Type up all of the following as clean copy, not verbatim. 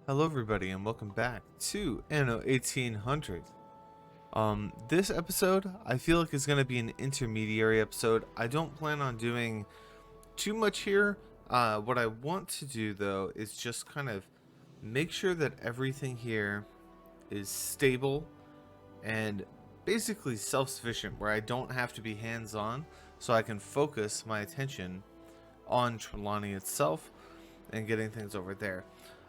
Hello everybody and welcome back to Anno 1800. This episode I feel like is going to be an intermediary episode. I don't plan on doing too much here. What I want to do though is just kind of make sure that everything here is stable and basically self-sufficient, where I don't have to be hands-on, so I can focus my attention on Trelawney itself and getting things over there.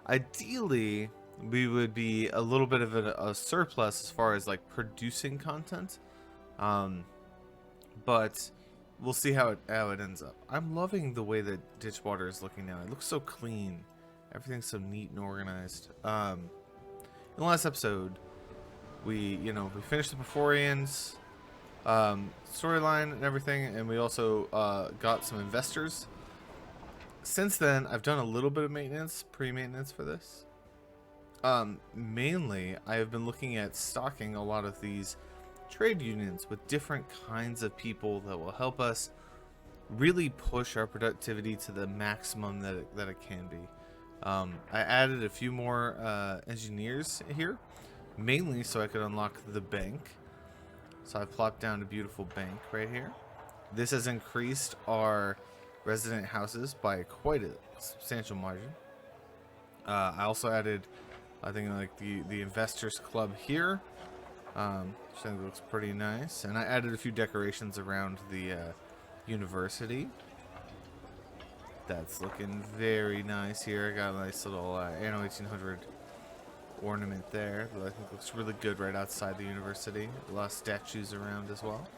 Ideally, we would be a little bit of a surplus as far as like producing content, but we'll see how it ends up. I'm loving the way that Ditchwater is looking now. It looks so clean. Everything's so neat and organized. In the last episode, we finished the Perforians storyline and everything, and we also got some investors. Since then, I've done a little bit of maintenance, pre-maintenance for this. Mainly, I have been looking at stocking a lot of these trade unions with different kinds of people that will help us really push our productivity to the maximum that it can be. I added a few more engineers here, mainly so I could unlock the bank. So I plopped down a beautiful bank right here. This has increased our resident houses by quite a substantial margin. I also added, I think, like the investors club here, which I think looks pretty nice, and I added a few decorations around the university. That's looking very nice here. I got a nice little Anno 1800 ornament there that I think looks really good right outside the university. A lot of statues around as well.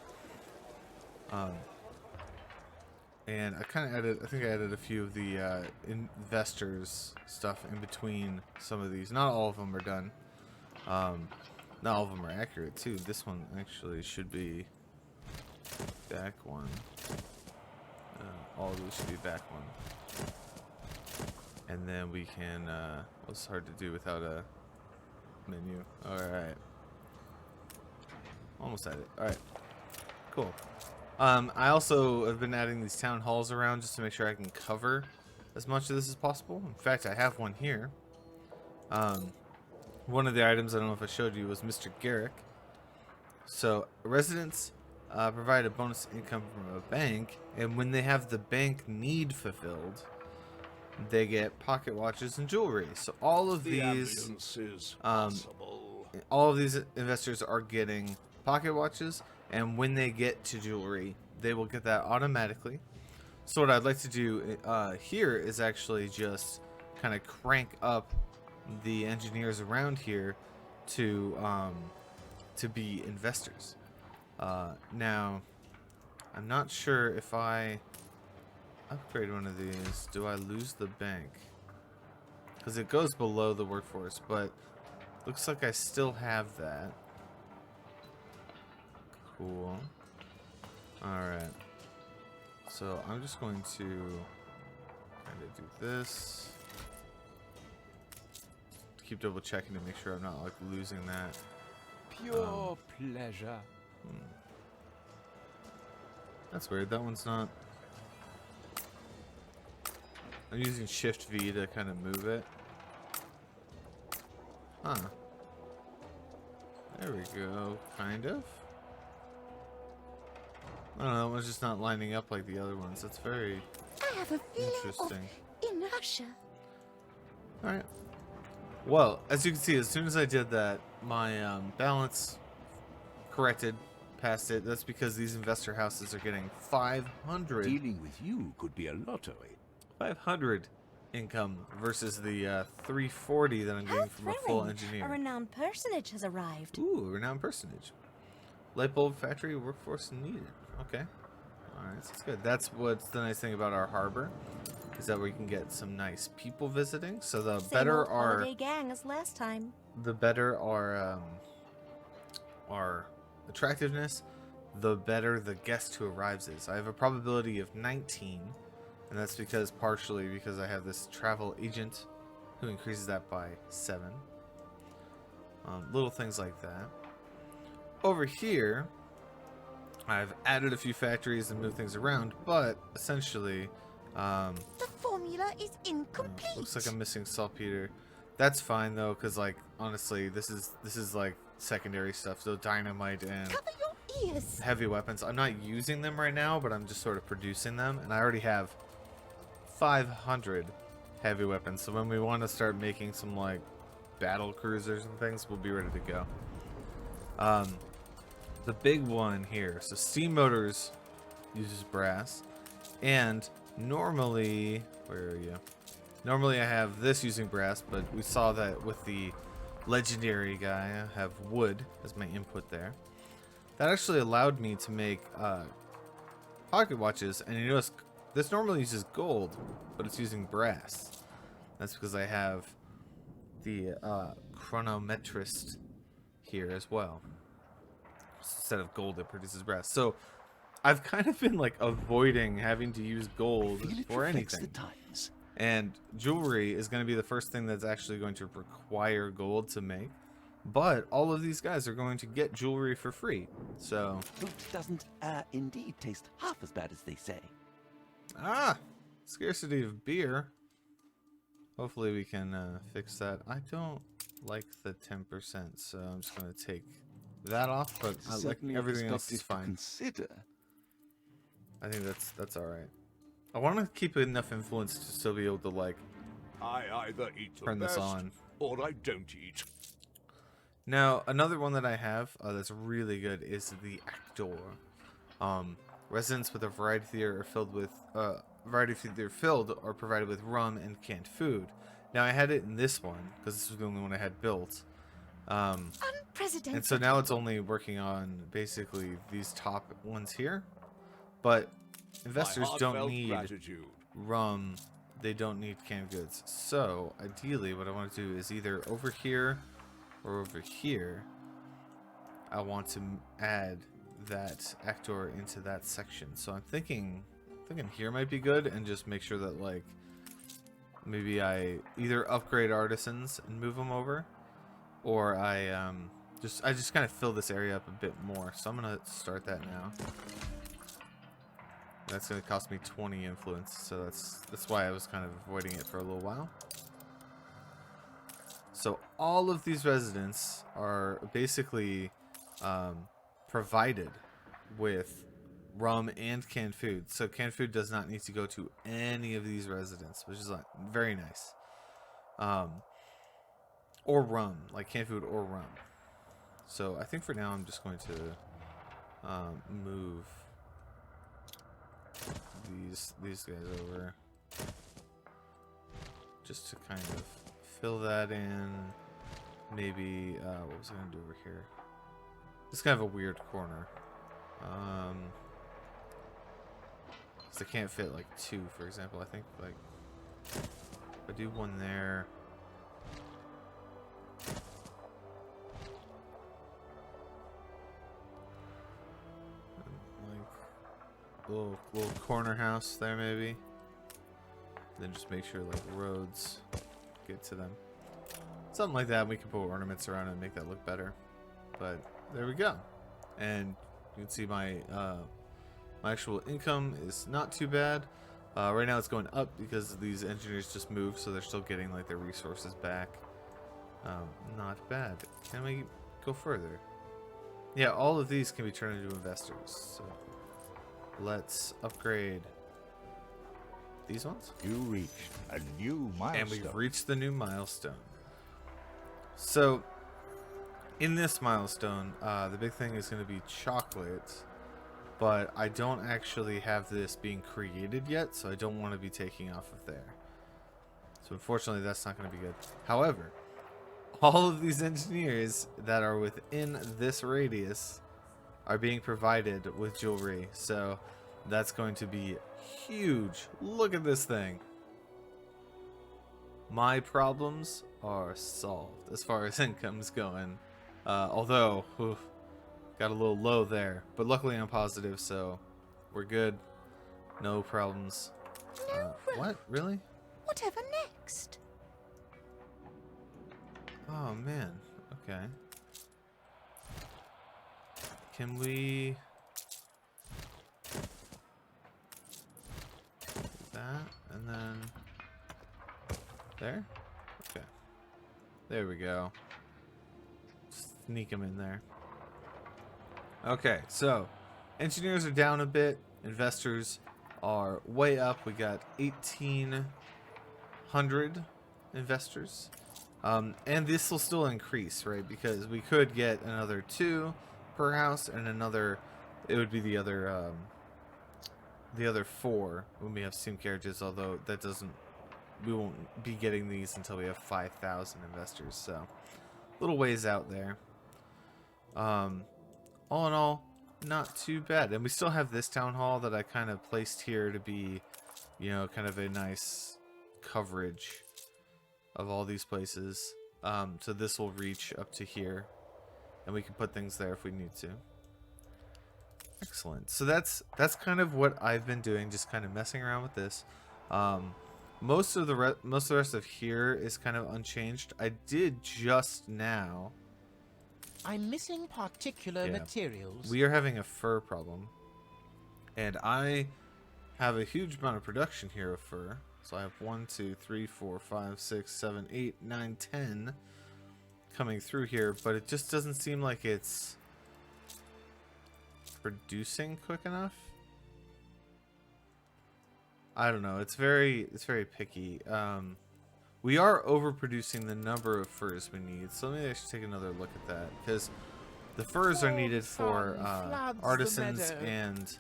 And I kind of added, I think I added a few of the investors stuff in between some of these. Not all of them are done. Not all of them are accurate too. This one actually should be back one. All of these should be back one. And then we can, what's hard to do without a menu? Alright. Almost at it. Alright. Cool. I also have been adding these town halls around just to make sure I can cover as much of this as possible. In fact, I have one here. One of the items, I don't know if I showed you, was Mr. Garrick. So, residents provide a bonus income from a bank, and when they have the bank need fulfilled, they get pocket watches and jewelry. So all of these, all of these investors are getting pocket watches, and when they get to jewelry, they will get that automatically. So what I'd like to do here is actually just kind of crank up the engineers around here to be investors. Now, I'm not sure if I upgrade one of these, do I lose the bank? Because it goes below the workforce, but looks like I still have that. Cool. Alright. So I'm just going to kind of do this. Keep double checking to make sure I'm not like losing that. Pure pleasure. That's weird. That one's not. I'm using Shift V to kind of move it. Huh. There we go. Kind of. I don't know, that one's just not lining up like the other ones. That's very interesting. Inertia. Alright. Well, as you can see, as soon as I did that, my balance corrected past it. That's because these investor houses are getting 500. Dealing with you could be a lottery. 500 income versus the 340 that I'm getting from a full engineer. A renowned personage has arrived. Ooh, a renowned personage. Light bulb factory workforce needed. Okay. Alright, so that's good. That's what's the nice thing about our harbor, is that we can get some nice people visiting. So the better our holiday gang as last time. the better our attractiveness, the better the guest who arrives is. I have a probability of 19, and that's partially because I have this travel agent who increases that by 7. Little things like that. Over here, I've added a few factories and moved things around, but essentially, The formula is incomplete. looks like I'm missing saltpeter. That's fine though, because like honestly, this is like secondary stuff. So dynamite and Cover your ears. heavy weapons. I'm not using them right now, but I'm just sort of producing them, and I already have 500 heavy weapons. So when we want to start making some like battle cruisers and things, we'll be ready to go. The big one here. So steam motors uses brass, and normally, where are you? Normally I have this using brass, but we saw that with the legendary guy, I have wood as my input there. That actually allowed me to make pocket watches, and you notice this normally uses gold, but it's using brass. That's because I have the chronometrist here as well. Instead of gold, it produces brass. So I've kind of been like avoiding having to use gold Feel it for reflects anything. the times. And jewelry is going to be the first thing that's actually going to require gold to make. But all of these guys are going to get jewelry for free. So, Food doesn't, indeed taste half as bad as they say. scarcity of beer. Hopefully we can fix that. I don't like the 10%, so I'm just going to take that off. But I like Certainly a everything else is perspective to fine. consider. I think that's all right. I want to keep enough influence to still be able to like I either eat the turn this best on. or I don't eat. Now, another one that I have that's really good is the Actor. Residents with a variety theater are filled with or provided with rum and canned food. Now, I had it in this one because this was the only one I had built. Unprecedented. And so now it's only working on basically these top ones here. But investors My don't heartfelt need gratitude. rum. They don't need canned goods. So ideally what I want to do is either over here or over here. I want to add that Actor into that section. So I'm thinking here might be good, and just make sure that like maybe I either upgrade artisans and move them over, or I just kind of fill this area up a bit more. So I'm gonna start that now. That's gonna cost me 20 influence, so that's why I was kind of avoiding it for a little while. So all of these residents are basically provided with rum and canned food. So canned food does not need to go to any of these residents, which is like very nice. Or rum, like canned food or rum. So I think for now I'm just going to move these guys over, just to kind of fill that in. Maybe what was I gonna do over here? This is kind of a weird corner. Cause I can't fit like two, for example. I think like if I do one there. Little corner house there maybe. Then just make sure like roads get to them. Something like that. We can put ornaments around it and make that look better. But there we go. And you can see my my actual income is not too bad. Right now it's going up because these engineers just moved, so they're still getting like their resources back. Not bad. Can we go further? Yeah, all of these can be turned into investors. So let's upgrade these ones. You reached a new milestone. And we've reached the new milestone. So in this milestone, the big thing is going to be chocolate, but I don't actually have this being created yet, so I don't want to be taking off of there. So unfortunately, that's not going to be good. However, all of these engineers that are within this radius are being provided with jewelry, so that's going to be huge. Look at this thing. My problems are solved as far as income's going. Although, got a little low there. But luckily I'm positive, so we're good. No problems. What? Really? Whatever next? Oh, man. Okay. Can we... that, and then... there? Okay. There we go. Sneak them in there. Okay, so engineers are down a bit. Investors are way up. We got 1,800 investors. And this will still increase, right? Because we could get another 2 per house and another, it would be the other 4 when we have steam carriages, although that doesn't, we won't be getting these until we have 5,000 investors, so a little ways out there. All in all, not too bad. And we still have this town hall that I kind of placed here to be, you know, kind of a nice coverage of all these places. So this will reach up to here, and we can put things there if we need to. Excellent. So that's kind of what I've been doing, just kind of messing around with this. Most of the rest of here is kind of unchanged. I did just now. I'm missing particular materials. We are having a fur problem, and I have a huge amount of production here of fur. So I have 1, 2, 3, 4, 5, 6, 7, 8, 9, 10 coming through here, but it just doesn't seem like it's producing quick enough. I don't know. It's very picky. We are overproducing the number of furs we need, so maybe I should take another look at that, because the furs are needed for artisans and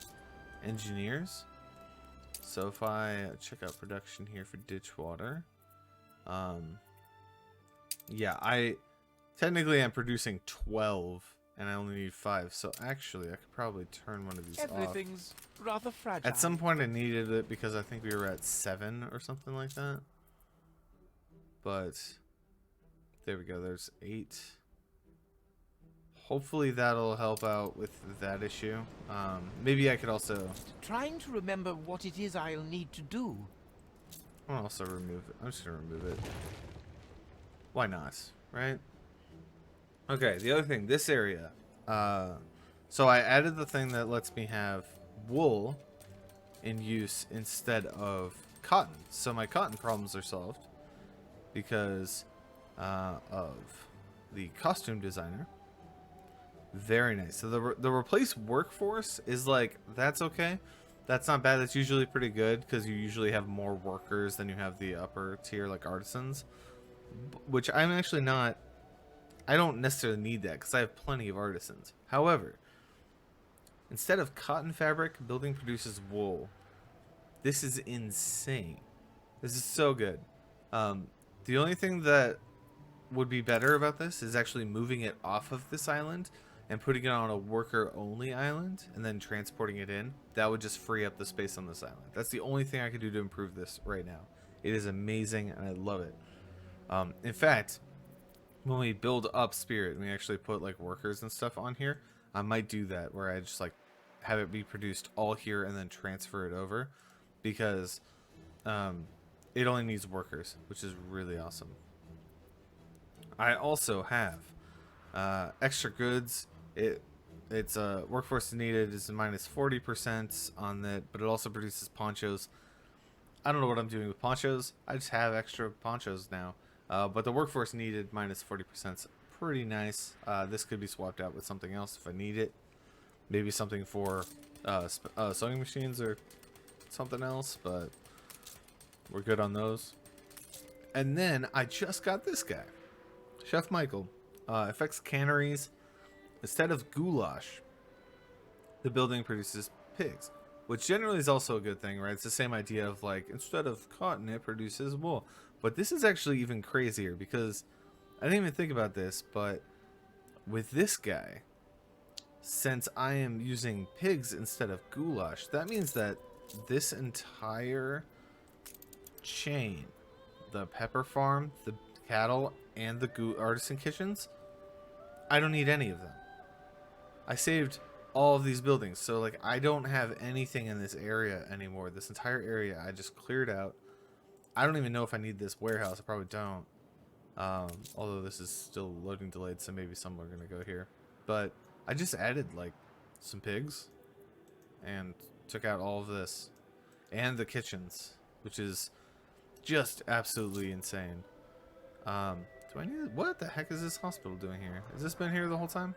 engineers. So if I check out production here for ditch water, yeah, I technically am producing 12, and I only need 5. So actually, I could probably turn one of these off. Everything's rather fragile. At some point, I needed it because I think we were at 7 or something like that. But there we go. There's 8. Hopefully that'll help out with that issue. Maybe I could also... Trying to remember what it is I'll need to do. I'll also remove it. I'm just going to remove it. Why not, right? Okay, the other thing, this area. So I added the thing that lets me have wool in use instead of cotton. So my cotton problems are solved because of the costume designer. Very nice. So the replace workforce is like, that's okay. That's not bad. That's usually pretty good because you usually have more workers than you have the upper tier, like artisans. Which I'm actually not... I don't necessarily need that because I have plenty of artisans. However, instead of cotton fabric, building produces wool. This is insane. This is so good. The only thing that would be better about this is actually moving it off of this island and putting it on a worker-only island and then transporting it in. That would just free up the space on this island. That's the only thing I could do to improve this right now. It is amazing, and I love it. In fact, when we build up Spirit and we actually put like workers and stuff on here, I might do that where I just like have it be produced all here and then transfer it over, because it only needs workers, which is really awesome. I also have extra goods. It's workforce needed is minus 40% on that, but it also produces ponchos. I don't know what I'm doing with ponchos. I just have extra ponchos now. But the workforce needed minus 40% is pretty nice. This could be swapped out with something else if I need it. Maybe something for sewing machines or something else, but we're good on those. And then I just got this guy, Chef Michael. Affects canneries. Instead of goulash, the building produces pigs, which generally is also a good thing, right? It's the same idea of like, instead of cotton, it produces wool. But this is actually even crazier because I didn't even think about this, but with this guy, since I am using pigs instead of goulash, that means that this entire chain, the pepper farm, the cattle, and the artisan kitchens, I don't need any of them. I saved all of these buildings, so like I don't have anything in this area anymore. This entire area I just cleared out. I don't even know if I need this warehouse. I probably don't. Although this is still loading delayed, so maybe some are gonna go here. But I just added like some pigs and took out all of this and the kitchens, which is just absolutely insane. Do I need... What the heck is this hospital doing here? Has this been here the whole time?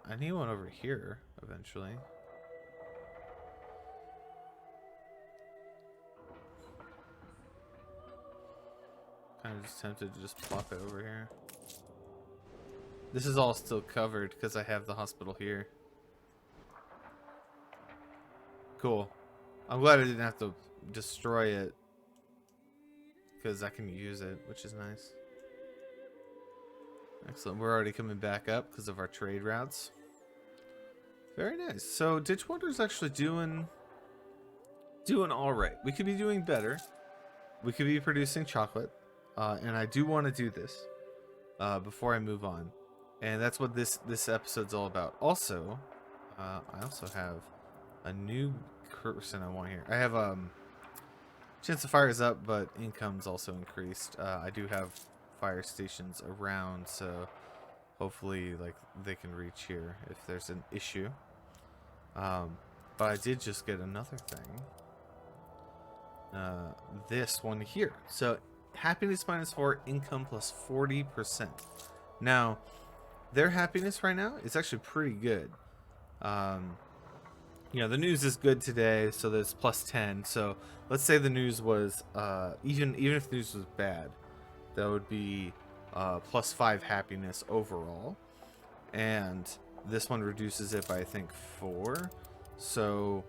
I need one over here eventually. Kind of just tempted to just plop it over here. This is all still covered because I have the hospital here. Cool. I'm glad I didn't have to destroy it because I can use it, which is nice. Excellent. We're already coming back up because of our trade routes. Very nice. So Ditchwater's actually doing all right. We could be doing better. We could be producing chocolate, and I do want to do this before I move on. And that's what this episode's all about. Also, I also have a new person I want here. I have chance of fire is up, but income's also increased. I do have fire stations around, so hopefully like they can reach here if there's an issue. But I did just get another thing. This one here. So happiness -4, income plus 40%. Now their happiness right now is actually pretty good. You know, the news is good today, so there's plus 10. So let's say the news was even if the news was bad, that would be plus 5 happiness overall, and this one reduces it by I think 4. So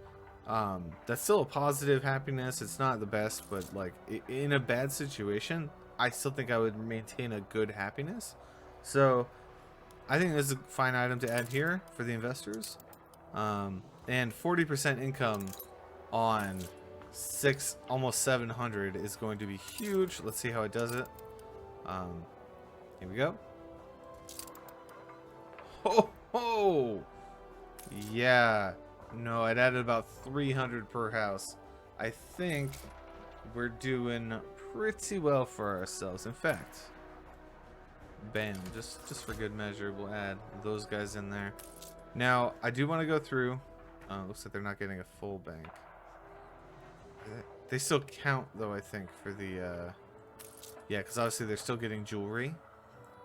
that's still a positive happiness. It's not the best, but like in a bad situation, I still think I would maintain a good happiness. So I think this is a fine item to add here for the investors. And 40% income on almost 700 is going to be huge. Let's see how it does it. Here we go. Ho ho! Yeah. No, it added about 300 per house. I think we're doing pretty well for ourselves. In fact, bam, just for good measure, we'll add those guys in there. Now, I do want to go through. Looks like they're not getting a full bank. They still count, though, I think, for the... yeah, because obviously they're still getting jewelry.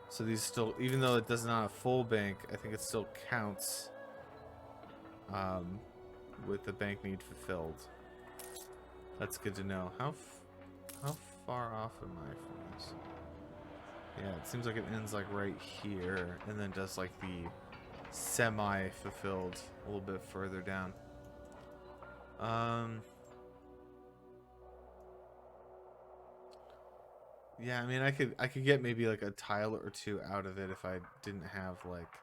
So these still, even though it does not have a full bank, I think it still counts with the bank need fulfilled. That's good to know. How far off am I from this? Yeah, it seems like it ends like right here, and then does like the semi-fulfilled a little bit further down. Yeah, I mean, I could get maybe like a tile or two out of it if I didn't have like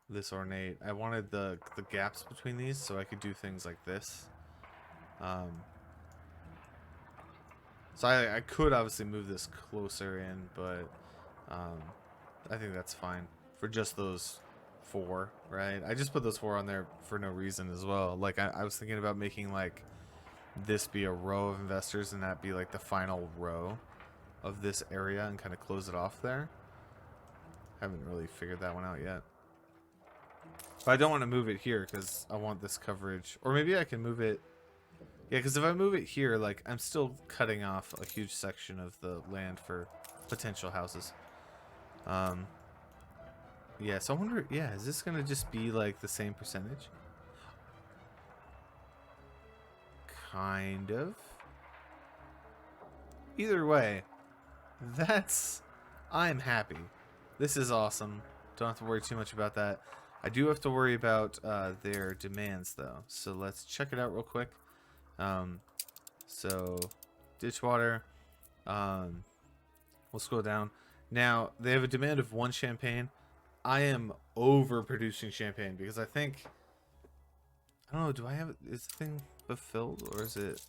this ornate. I wanted the gaps between these so I could do things like this. So I could obviously move this closer in, but I think that's fine for just those 4, right? I just put those 4 on there for no reason as well. Like I was thinking about making like this be a row of investors and that be like the final row of this area and kind of close it off there. Haven't really figured that one out yet. But I don't want to move it here because I want this coverage. Or maybe I can move it. Yeah, because if I move it here, like I'm still cutting off a huge section of the land for potential houses. Yeah, so I wonder, yeah, is this going to just be like the same percentage? Kind of. Either way, I'm happy. This is awesome. Don't have to worry too much about that. I do have to worry about their demands though. So let's check it out real quick. So Ditchwater, we'll scroll down. Now they have a demand of 1 champagne. I am overproducing champagne because I think, I don't know, do I have, is the thing fulfilled or is it?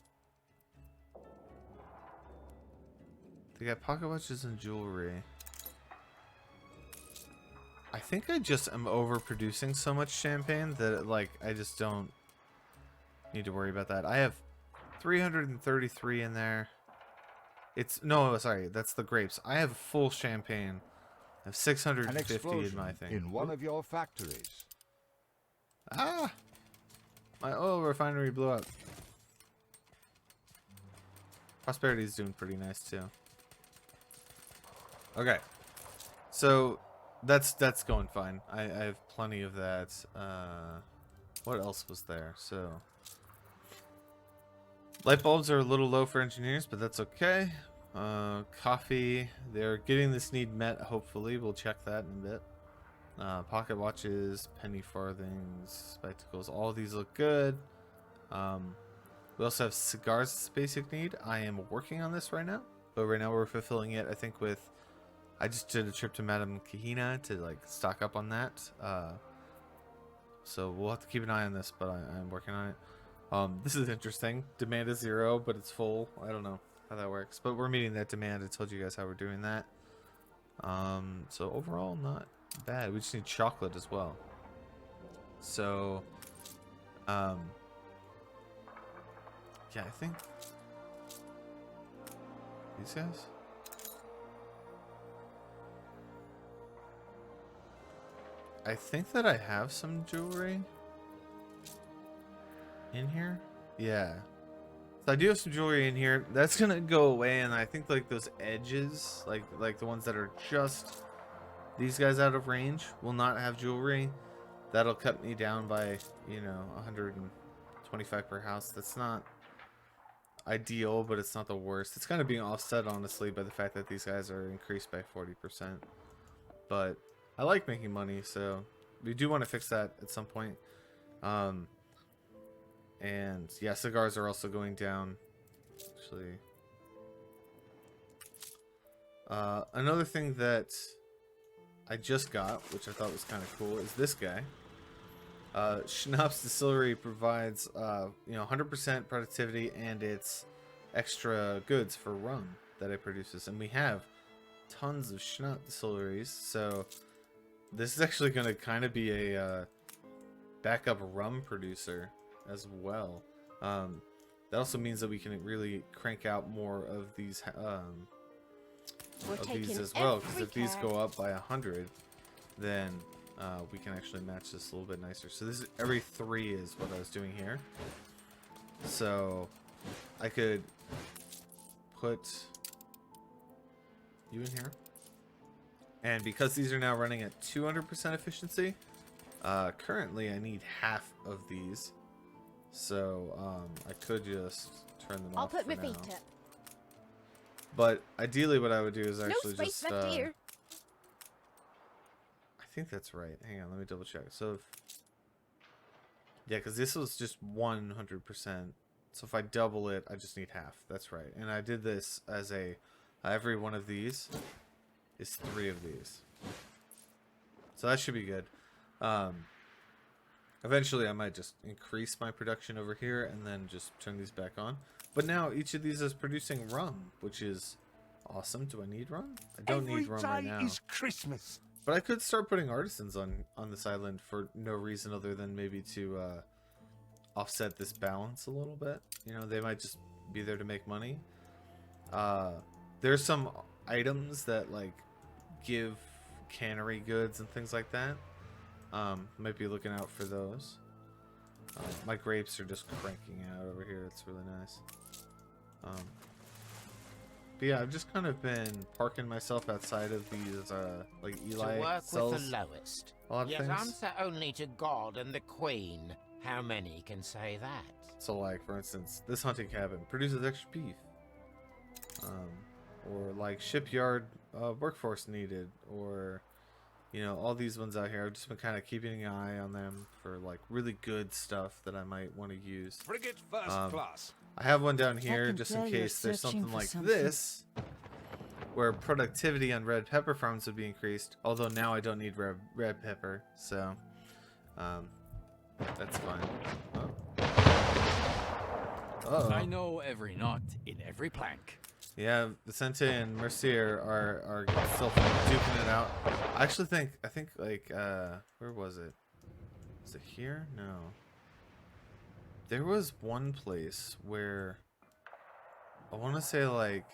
They got pocket watches and jewelry. I think I just am overproducing so much champagne that like I just don't need to worry about that. I have 333 in there. It's no, sorry, that's the grapes. I have full champagne. I have 650 in my thing. In one of your factories. Ah, My oil refinery blew up. Prosperity's doing pretty nice too. Okay. So that's going fine. I have plenty of that. What else was there? So light bulbs are a little low for engineers, but that's okay. Coffee, they're getting this need met, hopefully. We'll check that in a bit. Pocket watches, penny farthings, spectacles, all of these look good. We also have cigars as a basic need. I am working on this right now, but right now we're fulfilling it, I think, with... I just did a trip to Madame Kahina to, like, stock up on that. So we'll have to keep an eye on this, but I'm working on it. This is interesting. Demand is 0, but it's full. I don't know how that works, but we're meeting that demand. I told you guys how we're doing that. So overall, not bad. We just need chocolate as well. So, yeah, I think these guys. I think that I have some jewelry in here. Yeah. So I do have some jewelry in here. That's gonna go away, and I think like those edges, like the ones that are just these guys out of range, will not have jewelry. That'll cut me down by, you know, 125 per house. That's not ideal, but it's not the worst. It's kind of being offset, honestly, by the fact that these guys are increased by 40%. But I like making money, so we do want to fix that at some point. And yeah, cigars are also going down. Actually, another thing that I just got, which I thought was kind of cool, is this guy. Schnapps Distillery provides, you know, 100% productivity, and it's extra goods for rum that it produces, and we have tons of Schnapps distilleries, so this is actually going to kind of be a backup rum producer as well. That also means that we can really crank out more of these as well, because if these go up by 100, then we can actually match this a little bit nicer. So this is every 3 is what I was doing here. So I could put you in here, and because these are now running at 200% efficiency, currently I need half of these. So I could just turn them off. I'll put my for feet now. up. But ideally, what I would do is actually No space just. left here. I think that's right. Hang on, let me double check. So, yeah, because this was just 100%. So if I double it, I just need half. That's right. And I did this as a every one of these is 3 of these. So that should be good. Eventually, I might just increase my production over here and then just turn these back on. But now each of these is producing rum, which is awesome. Do I need rum? I don't need rum right now. Every day is Christmas. But I could start putting artisans on this island for no reason other than maybe to offset this balance a little bit. You know, they might just be there to make money. There's some items that like give cannery goods and things like that. Might be looking out for those. My grapes are just cranking out over here. It's really nice. But yeah, I've just kind of been parking myself outside of these, like Eli To work sells with the lowest. a lot of Yet things. answer only to God and the Queen. How many can say that? So like, for instance, this hunting cabin produces extra beef. Or like shipyard workforce needed, or you know, all these ones out here. I've just been kind of keeping an eye on them for like really good stuff that I might want to use. Frigate first class. I have one down here can just tell in you're case there's searching something for like something. this, where productivity on red pepper farms would be increased. Although now I don't need red pepper, so that's fine. Oh. I know every knot in every plank. Yeah, Vicente and Mercier are still duking it out. I actually think like where was it? Is it here? No. There was one place where I want to say like,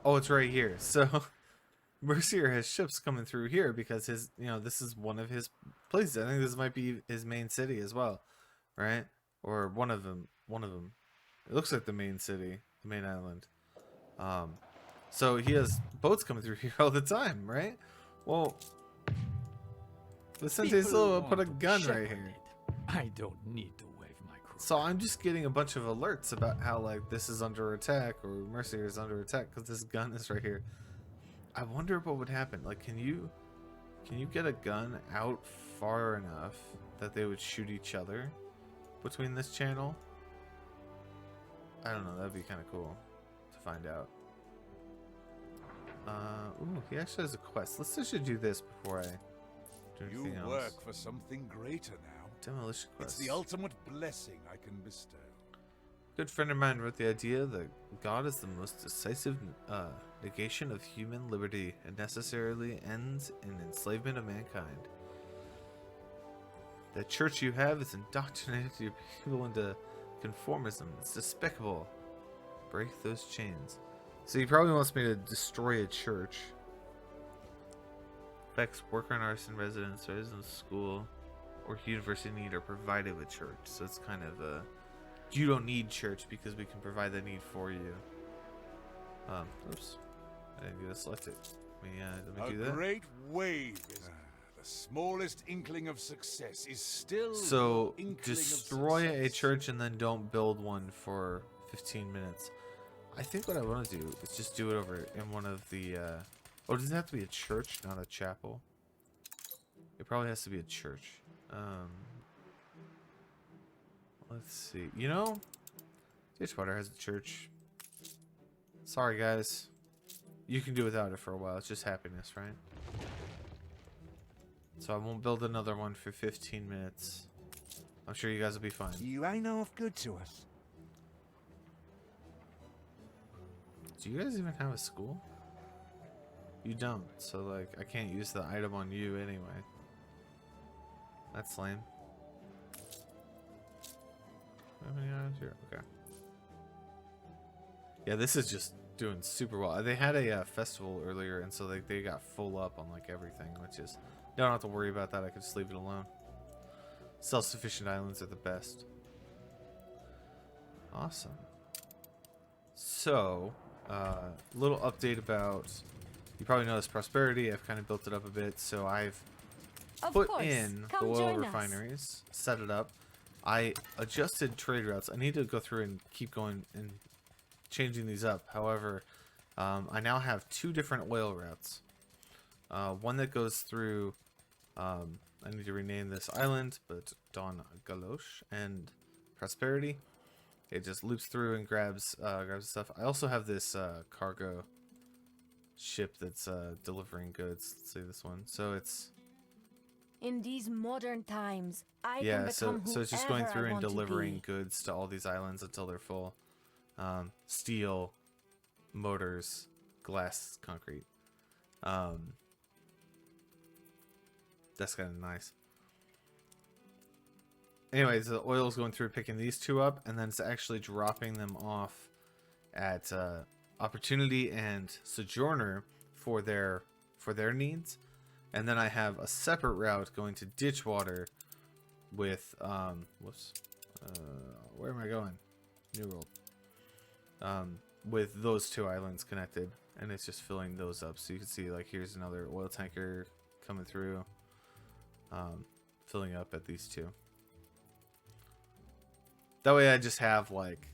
oh, it's right here. So Mercier has ships coming through here because his, you know, this is one of his places. I think this might be his main city as well. right? Or one of them. It looks like the main city, the main island. So he has boats coming through here all the time, right? Well, the Sensei People Solo put a want to gun right shepherd here. it. I don't need to wave my crook. So I'm just getting a bunch of alerts about how like this is under attack or Mercier is under attack because this gun is right here. I wonder what would happen. Like, can you get a gun out far enough that they would shoot each other between this channel? I don't know. That'd be kind of cool to find out. Ooh, he actually has a quest. Let's just do this before I do You anything else. work for something greater now. Demolition quest. It's the ultimate blessing I can bestow. Good friend of mine wrote the idea that God is the most decisive negation of human liberty and necessarily ends in enslavement of mankind. The church you have is indoctrinated your people into conformism. It's despicable. Break those chains. So he probably wants me to destroy a church. Affects worker and artisan residents, residents, school, or university need are provided with church. So it's kind of a... You don't need church because we can provide the need for you. Oops. I didn't get it selected. Let me do A that. great wave is... the smallest inkling of success is still... So, the inkling of destroy a success. church and then don't build one for 15 minutes. I think what I want to do is just do it over in one of the... Oh, does it have to be a church, not a chapel? It probably has to be a church. Let's see. You know, Ditchwater has a church. Sorry, guys. You can do without it for a while. It's just happiness, right? So I won't build another one for 15 minutes. I'm sure you guys will be fine. You ain't half good to us. Do you guys even have a school? You don't. So, like, I can't use the item on you anyway. That's lame. How many items here? Okay. Yeah, this is just doing super well. They had a festival earlier, and so they got full up on like everything, which is... Don't have to worry about that. I could just leave it alone. Self-sufficient islands are the best. Awesome. So, little update about... You probably noticed prosperity. I've kind of built it up a bit, so I've put in the Come oil join us. refineries, set it up. I adjusted trade routes. I need to go through and keep going and changing these up. However, I now have 2 different oil routes. One that goes through... I need to rename this island, but Don Galoche and Prosperity. It just loops through and grabs stuff. I also have this cargo ship that's delivering goods. Let's say this one. So it's... In these modern times, I can Yeah, become so it's just going whoever I through and want to delivering be. goods to all these islands until they're full. Steel, motors, glass, concrete. That's kind of nice. Anyways, the oil's going through picking these 2 up, and then it's actually dropping them off at Opportunity and Sojourner for their needs. And then I have a separate route going to Ditchwater with where am I going? New World. With those 2 islands connected, and it's just filling those up. So you can see, like, here's another oil tanker coming through, filling up at these 2. That way I just have, like,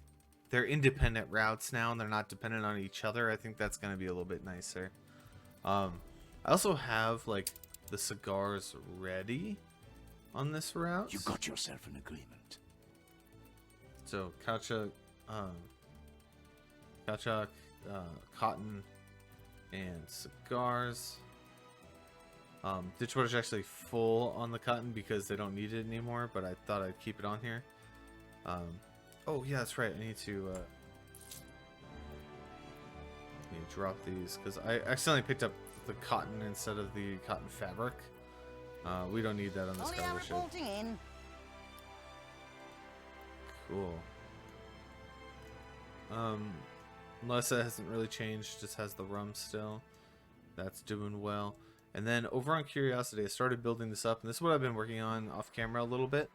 they're independent routes now, and they're not dependent on each other. I think that's going to be a little bit nicer. I also have, like, the cigars ready on this route. You got yourself an agreement. So, Kacha, cotton, and cigars. Ditchwater's actually full on the cotton because they don't need it anymore, but I thought I'd keep it on here. Oh yeah, that's right. I need to drop these because I accidentally picked up the cotton instead of the cotton fabric. We don't need that on this cargo ship. in. Cool. Melissa hasn't really changed, just has the rum still. That's doing well. And then over on Curiosity, I started building this up, and this is what I've been working on off camera a little bit.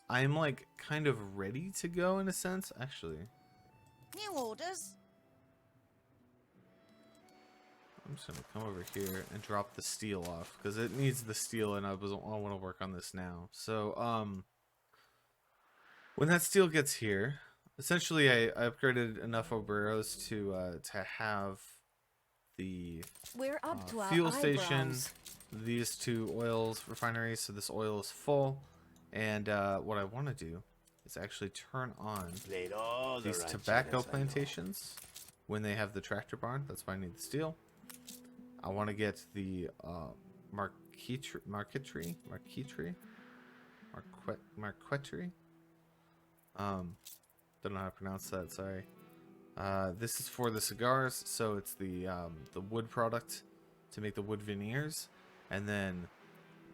I'm like kind of ready to go in a sense, actually. New orders. I'm just gonna come over here and drop the steel off because it needs the steel, and I want to work on this now. So when that steel gets here, essentially I upgraded enough obreros to have the We're up to our fuel station, eyebrows. these two oils refineries, so this oil is full, and what I want to do is actually turn on these tobacco plantations when they have the tractor barn. That's why I need the steel. I want to get the marquetry. Don't know how to pronounce that. Sorry. This is for the cigars, so it's the wood product to make the wood veneers, and then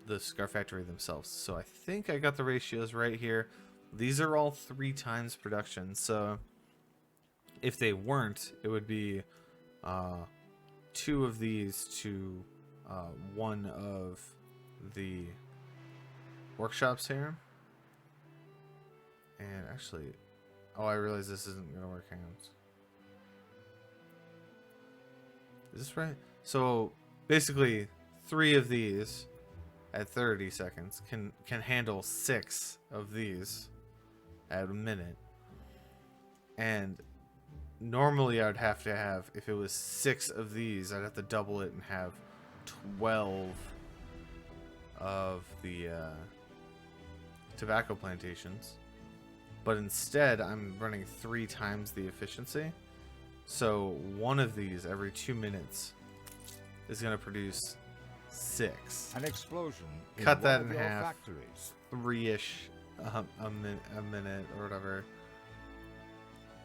the cigar factory themselves. So I think I got the ratios right here. These are all 3 times production. So if they weren't, it would be 2 of these to 1 of the workshops here. And actually, oh, I realize this isn't gonna work. Hang on. Is this right? So basically 3 of these at 30 seconds can handle 6 of these at a minute. And normally I'd have to have, if it was 6 of these, I'd have to double it and have 12 of the tobacco plantations. But instead I'm running 3 times the efficiency. So 1 of these every 2 minutes is going to produce 6. An explosion. Cut that in half. 3-ish a minute or whatever.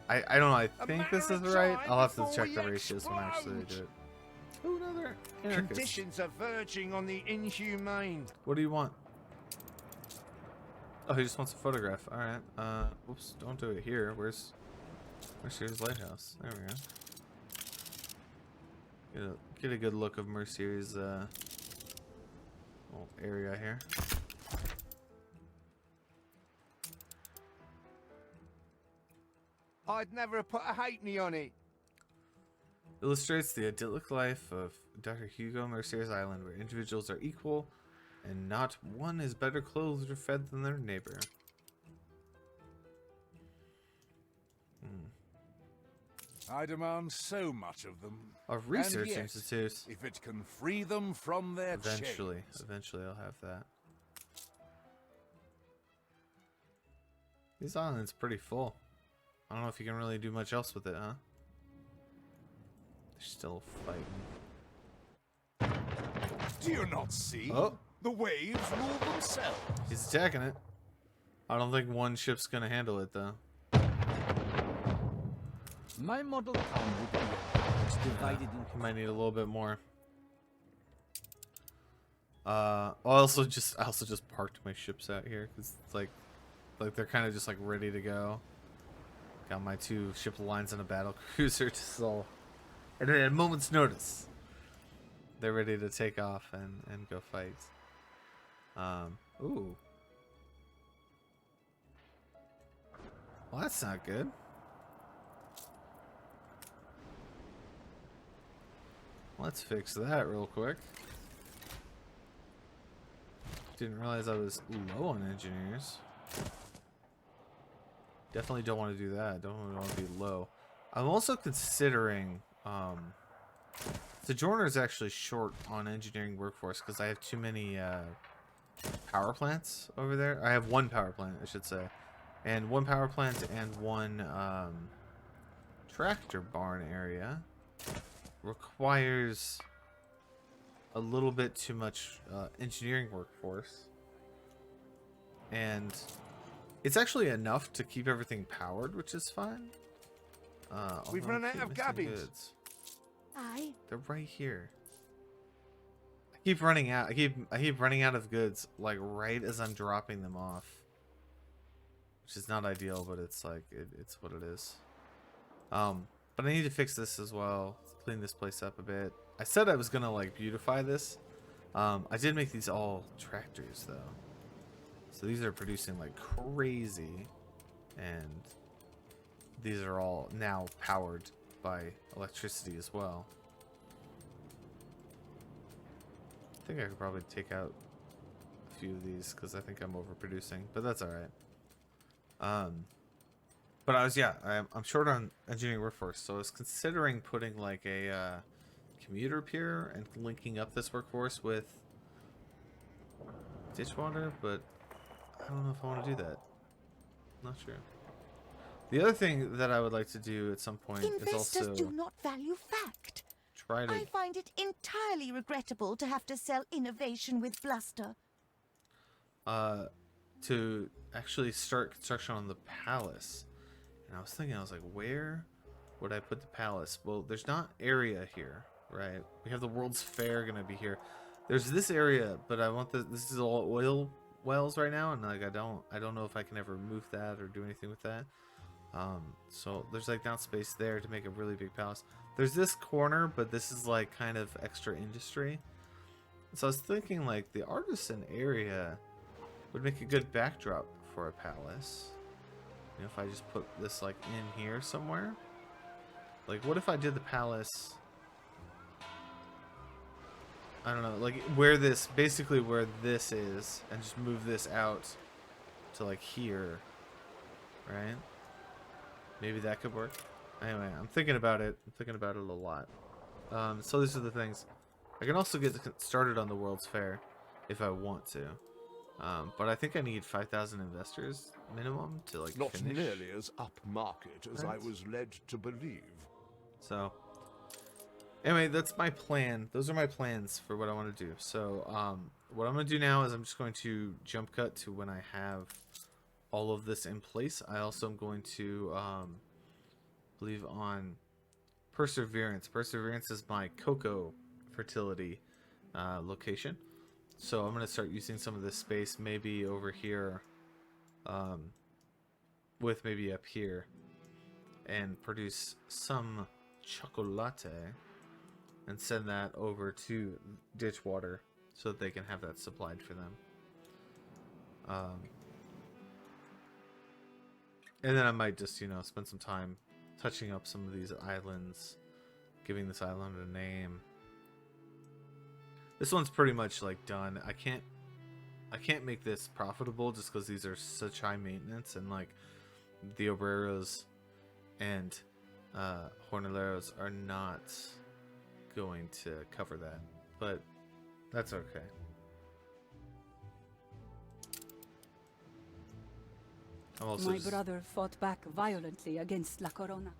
I don't know. I think this is right. I'll have to check the ratios when I actually do it. Oh, another anarchist. Conditions are verging on the inhumane. What do you want? Oh, he just wants a photograph. All right. Whoops! Don't do it here. Where's Mercier's lighthouse? There we go. Get a good look of Mercier's little area here. I'd never have put a halfpenny on it. Illustrates the idyllic life of Dr. Hugo Mercier's island, where individuals are equal and not one is better clothed or fed than their neighbor. I demand so much of them. A research And yet, institute. if it can free them from their Eventually chains. I'll have that. These islands pretty full. I don't know if you can really do much else with it, huh? They're still fighting. Do you not see? Oh, The waves rule themselves. he's attacking it. I don't think one ship's gonna handle it though. My model town would be it's divided into He might need a little bit more. I also just parked my ships out here because it's like they're kind of just like ready to go. Got my 2 ship lines and a battle cruiser just all, and at a moment's notice, they're ready to take off and go fight. Ooh. Well, that's not good. Let's fix that real quick. Didn't realize I was low on engineers. Definitely don't want to do that. Don't want to be low. I'm also considering Sojourner's actually short on engineering workforce because I have too many power plants over there. I have 1 power plant, I should say, and 1 power plant and 1 tractor barn area requires a little bit too much engineering workforce, and it's actually enough to keep everything powered, which is fine. We've although I run out keep of missing cabins. goods. Aye. They're right here. I keep running out. I keep running out of goods like right as I'm dropping them off, which is not ideal, but it's like it's what it is. But I need to fix this as well. Clean this place up a bit. I said I was gonna like beautify this. I did make these all tractors though. So these are producing like crazy, and these are all now powered by electricity as well. I think I could probably take out a few of these because I think I'm overproducing, but that's all right. But I'm short on engineering workforce, so I was considering putting like a commuter pier and linking up this workforce with ditchwater, but I don't know if I want to do that. Not sure. The other thing that I would like to do at some point is Investors also do not value fact. try to I find it entirely regrettable to have to sell innovation with bluster. to actually start construction on the palace. And I was thinking, I was like, where would I put the palace? Well, there's not area here, right? We have the World's Fair gonna be here. There's this area, but I want this is all oil wells right now, and like I don't know if I can ever move that or do anything with that. So there's like not space there to make a really big palace. There's this corner, but this is like kind of extra industry. So I was thinking like the artisan area would make a good backdrop for a palace. You know, if I just put this like in here somewhere. Like what if I did the palace, I don't know, like where this, basically where this is, and just move this out to like here, right? Maybe that could work. Anyway, I'm thinking about it. I'm thinking about it a lot. So these are the things. I can also get started on the World's Fair if I want to. But I think I need 5,000 investors minimum to like Not finish. nearly as upmarket as I Right. was led to believe. So anyway, that's my plan. Those are my plans for what I want to do. So what I'm going to do now is I'm just going to jump cut to when I have all of this in place. I also am going to believe on Perseverance. Perseverance is my cocoa fertility location. So I'm going to start using some of this space maybe over here with maybe up here and produce some chocolate and send that over to Ditchwater so that they can have that supplied for them. And then I might just, you know, spend some time touching up some of these islands, giving this island a name. This one's pretty much like done. I can't make this profitable just because these are such high maintenance, and like the obreros and jornaleros are not going to cover that, but that's okay. I'm also My brother fought back violently against La Corona.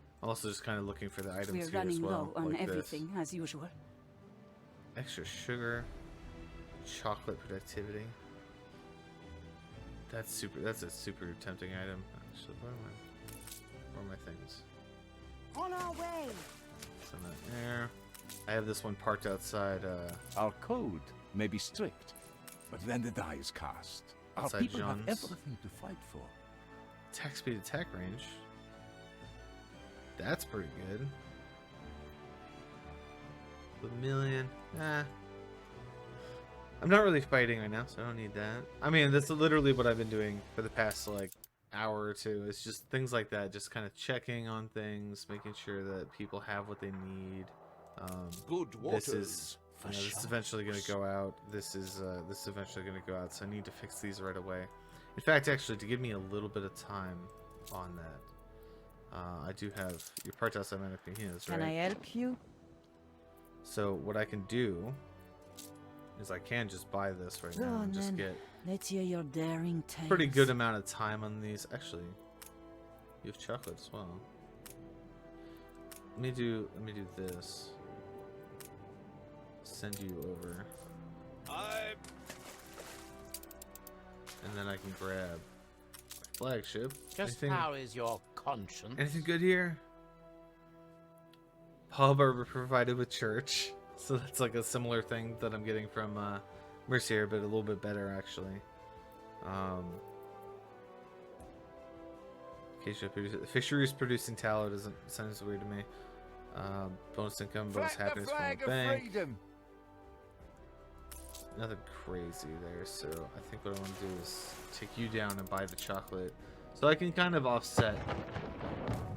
just kind of looking for the items We're here as running well, low on like everything as usual. this. Extra sugar, chocolate productivity. That's a super tempting item. Actually, where are my things? On our way. Send that there. I have this one parked outside. Our code may be strict, but then the die is cast. Our Outside people have John's. everything to fight for. Attack speed, attack range. That's pretty good. A million. Nah. I'm not really fighting right now, so I don't need that. I mean, that's literally what I've been doing for the past like hour or two. It's just things like that, just kind of checking on things, making sure that people have what they need. Good waters. This is this is eventually going to go out. This is eventually going to go out, so I need to fix these right away. In fact, actually, to give me a little bit of time on that, I do have your part outside Manapinias, right? Can I help you? So what I can do is I can just buy this right Go now on, and just then. get Let's hear your daring tales. pretty good amount of time on these. Actually, you have chocolate as well. Let me do this. Send you over. And then I can grab flagship. Just how is your conscience? Anything good here? Pub are provided with church. So that's like a similar thing that I'm getting from Mercier, but a little bit better actually. Fisheries producing tallow doesn't sounds weird to me. Bonus income, bonus Flag the happiness from flag the of bank. freedom. nothing crazy there. So I think what I want to do is take you down and buy the chocolate, so I can kind of offset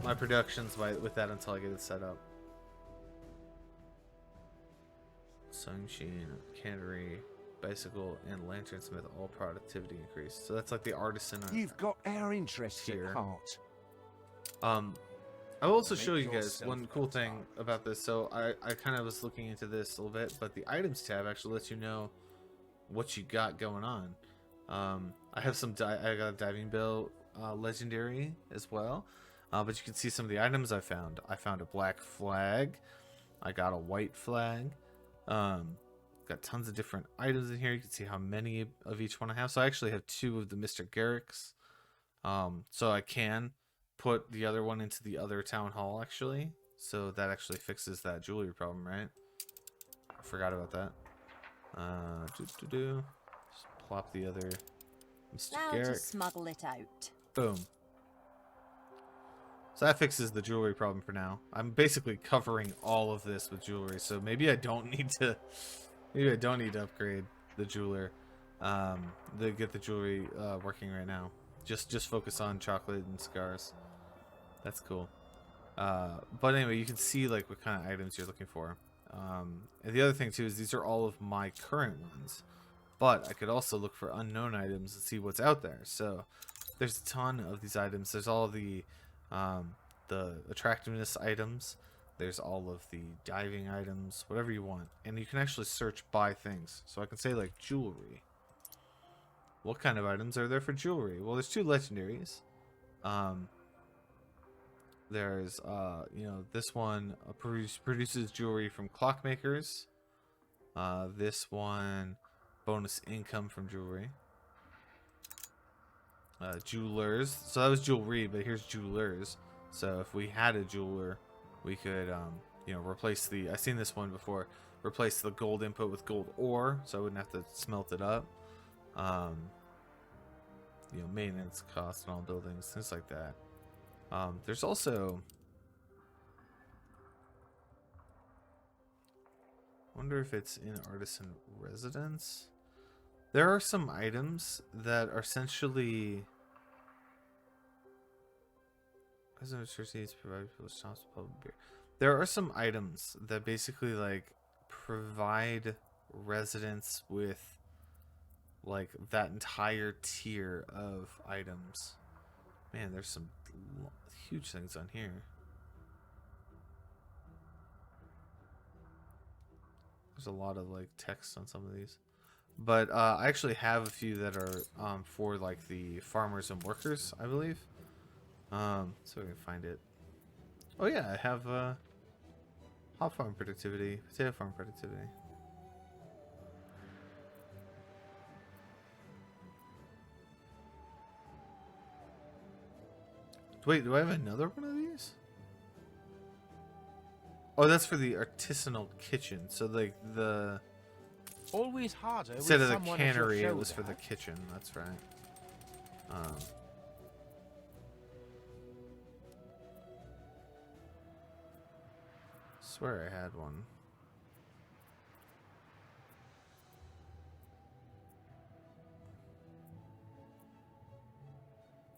my productions with that until I get it set up. Sewing machine, cannery, bicycle, and lanternsmith all productivity increase. So that's like the artisan. You've got our interests here. at heart. I will also show you guys yourself one cool thing about this. So I kind of was looking into this a little bit, but the items tab actually lets you know what you got going on. I have some I got a diving bell legendary as well, but you can see some of the items I found. I found a black flag. I got a white flag. Got tons of different items in here. You can see how many of each one I have. So I actually have 2 of the Mr. Garricks. So I can put the other one into the other town hall actually. So that actually fixes that jewelry problem, right? I forgot about that. Just plop the other Mr. Now Garrick. to smuggle it out. Boom. So that fixes the jewelry problem for now. I'm basically covering all of this with jewelry, so maybe I don't need to. Maybe I don't need to upgrade the jeweler. To get the jewelry working right now. Just focus on chocolate and cigars. That's cool. But anyway, you can see like what kind of items you're looking for. And the other thing too is these are all of my current ones, but I could also look for unknown items and see what's out there. So there's a ton of these items. There's all the attractiveness items. There's all of the diving items, whatever you want, and you can actually search by things. So I can say like jewelry. What kind of items are there for jewelry? Well, there's 2 legendaries. There's you know, this one produces jewelry from clockmakers. This one bonus income from jewelry. Jewelers. So that was jewelry, but here's jewelers. So if we had a jeweler, we could you know, replace the, I've seen this one before, replace the gold input with gold ore, so I wouldn't have to smelt it up. You know, maintenance costs on all buildings, things like that. There's also, wonder if it's in artisan residence. There are some items that are essentially there are some items that basically like provide residents with like that entire tier of items. Man, there's some huge things on here. There's a lot of like text on some of these, but I actually have a few that are for like the farmers and workers, I believe. So we can find it. Oh yeah, I have hop farm productivity, potato farm productivity. Wait, do I have another one of these? Oh, that's for the artisanal kitchen. So like the Always harder instead with of the someone at your cannery, it was for shoulder. the kitchen. That's right. Swear I had one.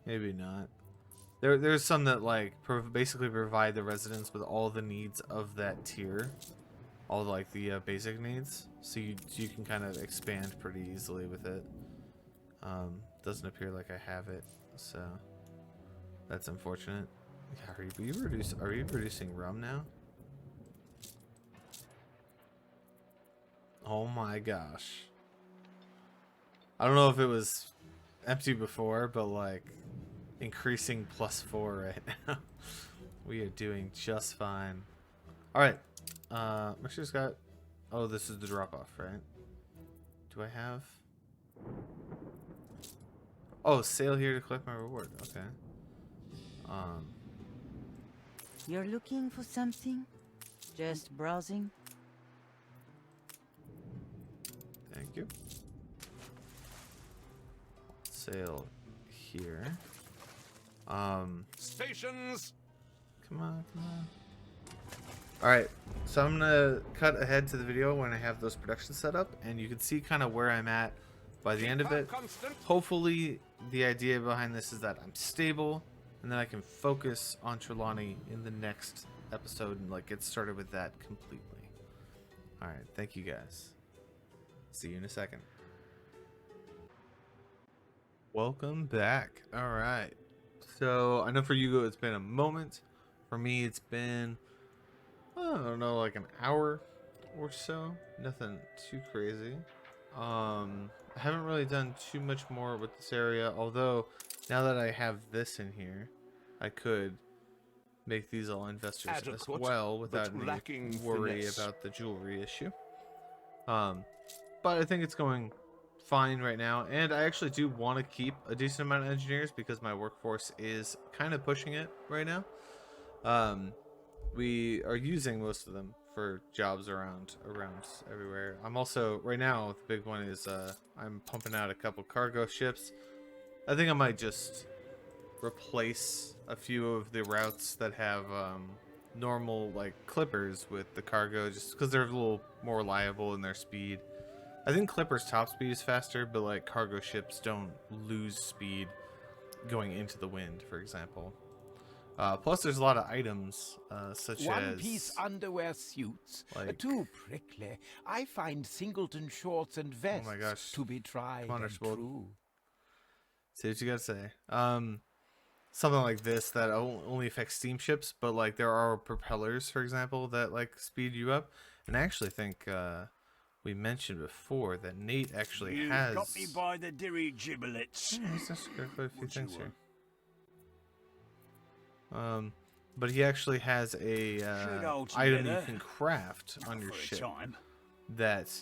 Maybe not. There's some that like basically provide the residents with all the needs of that tier, all like the basic needs, so you can kind of expand pretty easily with it. Doesn't appear like I have it, so that's unfortunate. Yeah, are you producing rum now? Oh my gosh. I don't know if it was empty before, but like increasing +4 right now. We are doing just fine. Alright. Make sure it's got, oh, this is the drop off, right? Do I have, oh, sale here to collect my reward. Okay. You're looking for something? Just browsing? Thank you. Sale here. Stations. Come on, come All right, so I'm gonna cut ahead to the video when I have those productions set up, and you can see kind of where I'm at by the end of it. Hopefully, the idea behind this is that I'm stable, and then I can focus on Trelawney in the next episode and like get started with that completely. All right, thank you guys. See you in a second. Welcome back. All right, so I know for you it's been a moment. For me, it's been, I don't know, like an hour or so. Nothing too crazy. I haven't really done too much more with this area, although now that I have this in here, I could make these all investors Adequate, as well without but any lacking worry finesse. about the jewelry issue. But I think it's going fine right now, and I actually do want to keep a decent amount of engineers because my workforce is kind of pushing it right now. We are using most of them for jobs around everywhere. I'm also right now the big one is I'm pumping out a couple cargo ships. I think I might just replace a few of the routes that have normal like clippers with the cargo, just because they're a little more reliable in their speed. I think clippers top speed is faster, but like cargo ships don't lose speed going into the wind, for example. Plus, there's a lot of items, such One as piece underwear suits, like, too prickly. I find singleton shorts and vests my gosh. to be tried Come on, and Archibald. true. say what you gotta say. Something like this that only affects steamships, but like there are propellers, for example, that like speed you up. And I actually think we mentioned before that Nate actually has. got me by the dirry giblets. He's just got quite a few things here. But he actually has a item you can craft on your ship that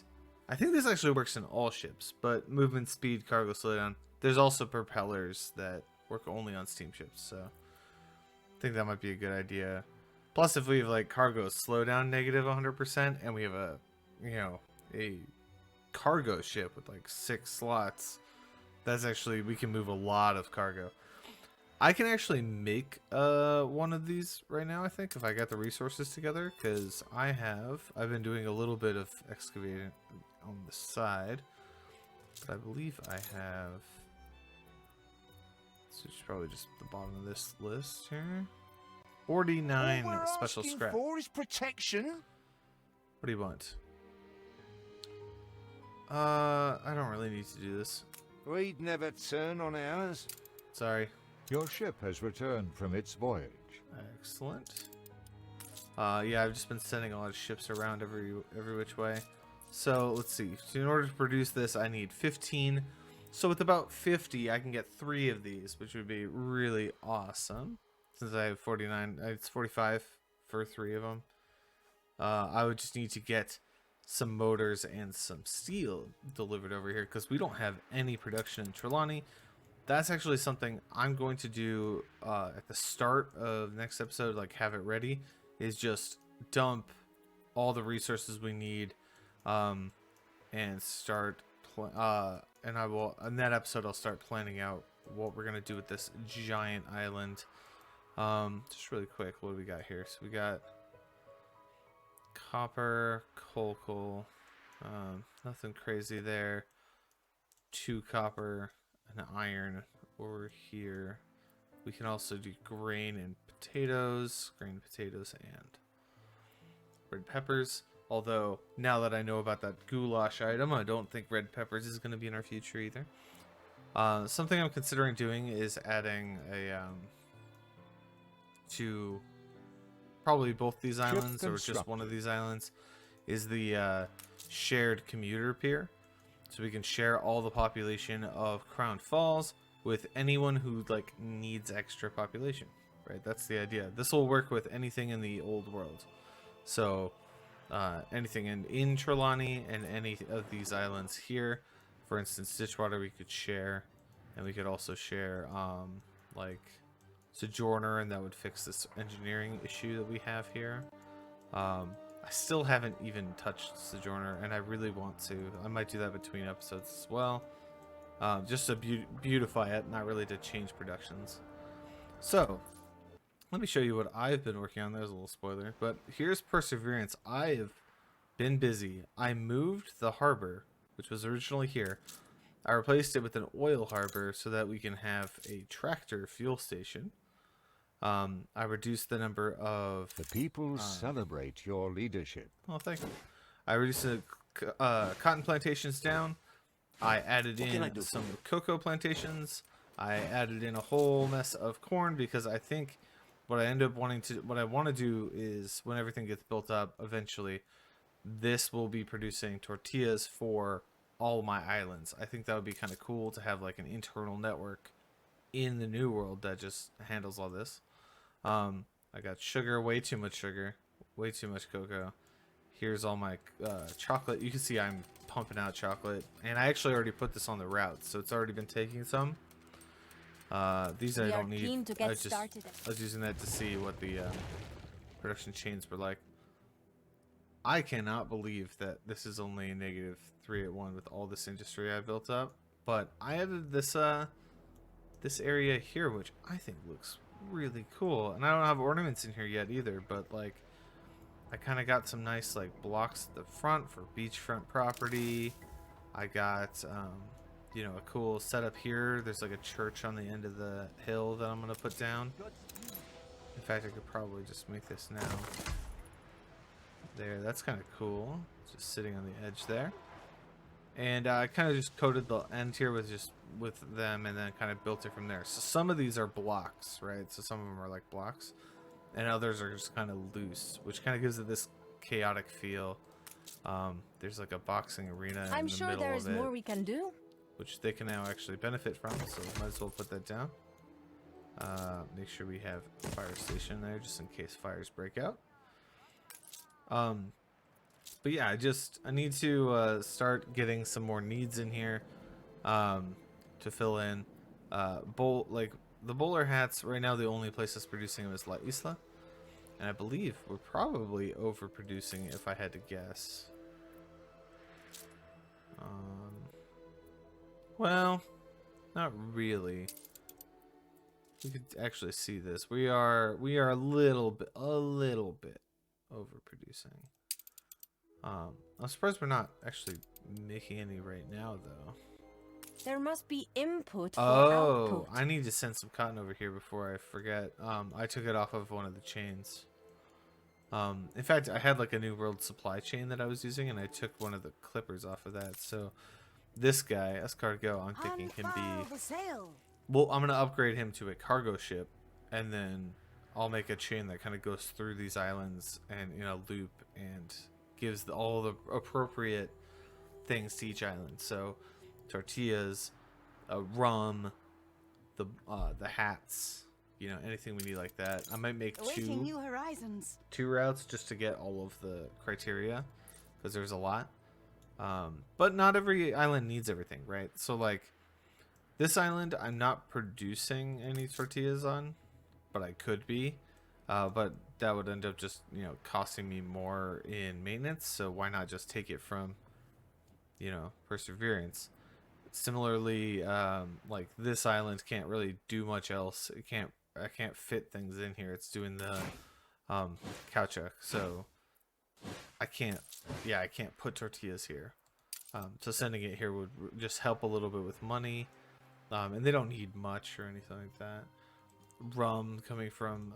I think this actually works in all ships, but movement speed, cargo slowdown. There's also propellers that work only on steamships, so I think that might be a good idea. Plus, if we have like cargo slowdown negative 100%, and we have a a cargo ship with like 6 slots, that's actually, we can move a lot of cargo. I can actually make one of these right now, I think, if I got the resources together, because I've been doing a little bit of excavating on the side, but I believe I have, so it's probably just the bottom of this list here, 49 All we're special asking scrap. for is protection. What do you want? I don't really need to do this. We'd never turn on ours. Sorry. Your ship has returned from its voyage. Excellent. Yeah, I've just been sending a lot of ships around every which way. So let's see. So in order to produce this, I need 15. So with about 50, I can get 3 of these, which would be really awesome. Since I have 49, it's 45 for 3 of them. I would just need to get some motors and some steel delivered over here, because we don't have any production in Trelawney. That's actually something I'm going to do at the start of next episode, like have it ready, is just dump all the resources we need and start and I will, in that episode, I'll start planning out what we're going to do with this giant island. Just really quick, what do we got here? So we got copper, coal, nothing crazy there. 2 copper, and iron over here. We can also do grain and potatoes, and red peppers. Although now that I know about that goulash item, I don't think red peppers is going to be in our future either. Something I'm considering doing is adding a to probably both these islands or just one of these islands is the shared commuter pier. So we can share all the population of Crown Falls with anyone who like needs extra population, right? That's the idea. This will work with anything in the old world. So anything in Trelawney and any of these islands here. For instance, Ditchwater we could share, and we could also share like Sojourner, and that would fix this engineering issue that we have here. I still haven't even touched Sojourner, and I really want to. I might do that between episodes as well. Just to beautify it, not really to change productions. So, let me show you what I've been working on. There's a little spoiler, but here's Perseverance. I have been busy. I moved the harbor, which was originally here. I replaced it with an oil harbor so that we can have a tractor fuel station. I reduced the number of... The people celebrate your leadership. Oh, thank you. I reduced the cotton plantations down. I added in some cocoa plantations. I added in a whole mess of corn because I think what I want to do is when everything gets built up eventually, this will be producing tortillas for all my islands. I think that would be kind of cool to have like an internal network in the new world that just handles all this. I got sugar, way too much sugar, way too much cocoa. Here's all my chocolate. You can see I'm pumping out chocolate, and I actually already put this on the route, so it's already been taking some. These I don't need. I was using that to see what the production chains were like. I cannot believe that this is only a -3 at 1 with all this industry I built up. But I added this this area here, which I think looks really cool. And I don't have ornaments in here yet either, but like I kind of got some nice like blocks at the front for beachfront property. I got you know, a cool setup here. There's like a church on the end of the hill that I'm gonna put down. In fact, I could probably just make this now. There, that's kind of cool. Just sitting on the edge there. And I kind of just coated the end here with them, and then kind of built it from there. So some of these are blocks, right? So some of them are like blocks, and others are just kind of loose, which kind of gives it this chaotic feel. There's like a boxing arena in the middle of it. I'm sure there is more we can do. Which they can now actually benefit from, so might as well put that down. Make sure we have a fire station there just in case fires break out. But yeah, I need to start getting some more needs in here to fill in. Like the bowler hats right now, the only place that's producing them is La Isla, and I believe we're probably overproducing if I had to guess. Well, not really. We could actually see this. We are a little bit overproducing. I'm surprised we're not actually making any right now, though. There must be input for output. output. I need to send some cotton over here before I forget. I took it off of one of the chains. In fact, I had like a New World supply chain that I was using, and I took one of the clippers off of that. So this guy, Escargot, I'm thinking can be... Well, I'm going to upgrade him to a cargo ship, and then I'll make a chain that kind of goes through these islands and in a loop and gives all the appropriate things to each island. So tortillas, rum, the hats, you know, anything we need like that. I might make two routes just to get all of the criteria, because there's a lot. But not every island needs everything, right? So like this island, I'm not producing any tortillas on, but I could be. But that would end up just, you know, costing me more in maintenance. So why not just take it from, you know, Perseverance? Similarly, like this island can't really do much else. I can't fit things in here. It's doing the caoutchouc, so I can't put tortillas here. So sending it here would just help a little bit with money, and they don't need much or anything like that. Rum coming from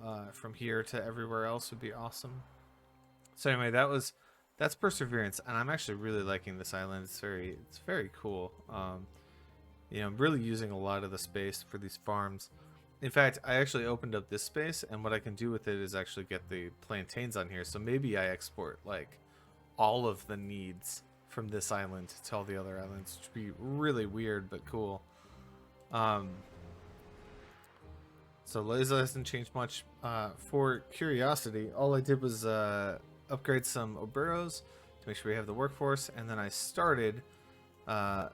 here to everywhere else would be awesome. So anyway, that's Perseverance, and I'm actually really liking this island. It's very cool. You know, I'm really using a lot of the space for these farms. In fact, I actually opened up this space, and what I can do with it is actually get the plantains on here. So maybe I export like all of the needs from this island to all the other islands, which would be really weird but cool. So Laser hasn't changed much. For curiosity, all I did was upgrade some oberos to make sure we have the workforce, and then I started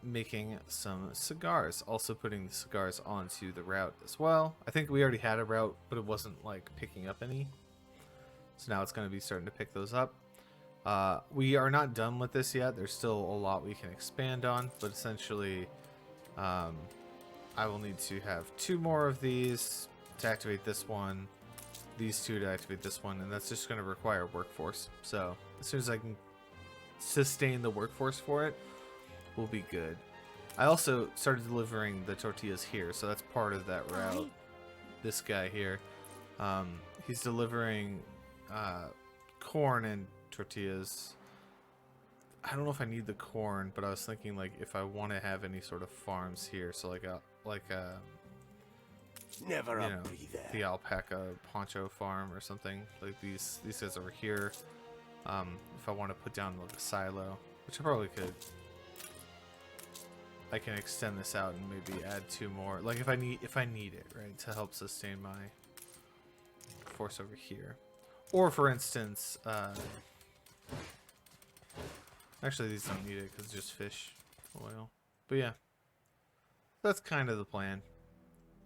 making some cigars, also putting the cigars onto the route as well. I think we already had a route, but it wasn't like picking up any, so now it's going to be starting to pick those up. We are not done with this yet. There's still a lot we can expand on, but essentially I will need to have 2 more of these to activate this one, these two to activate this one, and that's just going to require workforce. So as soon as I can sustain the workforce for it, we'll be good. I also started delivering the tortillas here, so that's part of that route. This guy here, he's delivering corn and tortillas. I don't know if I need the corn, but I was thinking like if I want to have any sort of farms here, so like a Never you a know, breather. the alpaca poncho farm or something like these guys over here. If I want to put down like a silo, which I probably could, I can extend this out and maybe add 2 more. Like if I need it, right, to help sustain my force over here. Or for instance, actually these don't need it because it's just fish oil. But yeah, that's kind of the plan.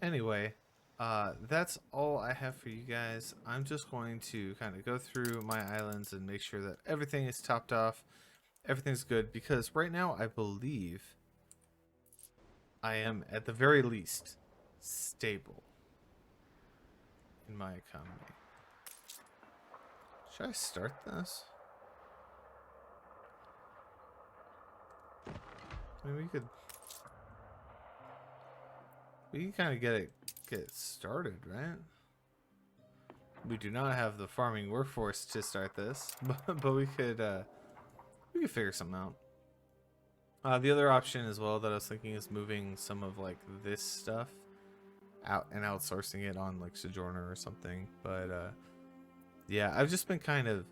Anyway, that's all I have for you guys. I'm just going to kind of go through my islands and make sure that everything is topped off, everything's good, because right now I believe I am at the very least stable in my economy. Should I start this? I mean, we can kind of get it started, right? We do not have the farming workforce to start this, but we could figure something out. The other option as well that I was thinking is moving some of like this stuff out and outsourcing it on like Sojourner or something. But yeah, I've just been kind of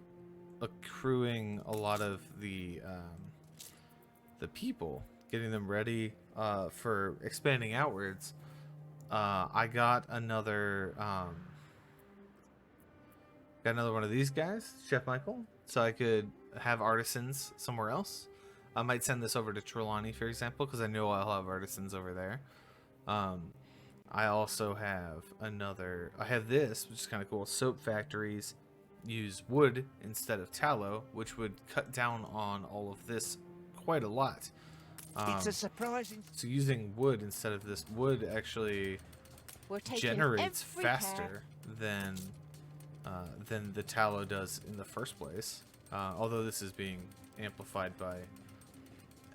accruing a lot of the people, getting them ready for expanding outwards. I got another one of these guys, Chef Michael, so I could have artisans somewhere else. I might send this over to Trelawney, for example, because I know I'll have artisans over there. I also have I have this, which is kind of cool. Soap factories use wood instead of tallow, which would cut down on all of this quite a lot. It's a surprising. So using wood instead of this wood actually generates faster than the tallow does in the first place. Although this is being amplified by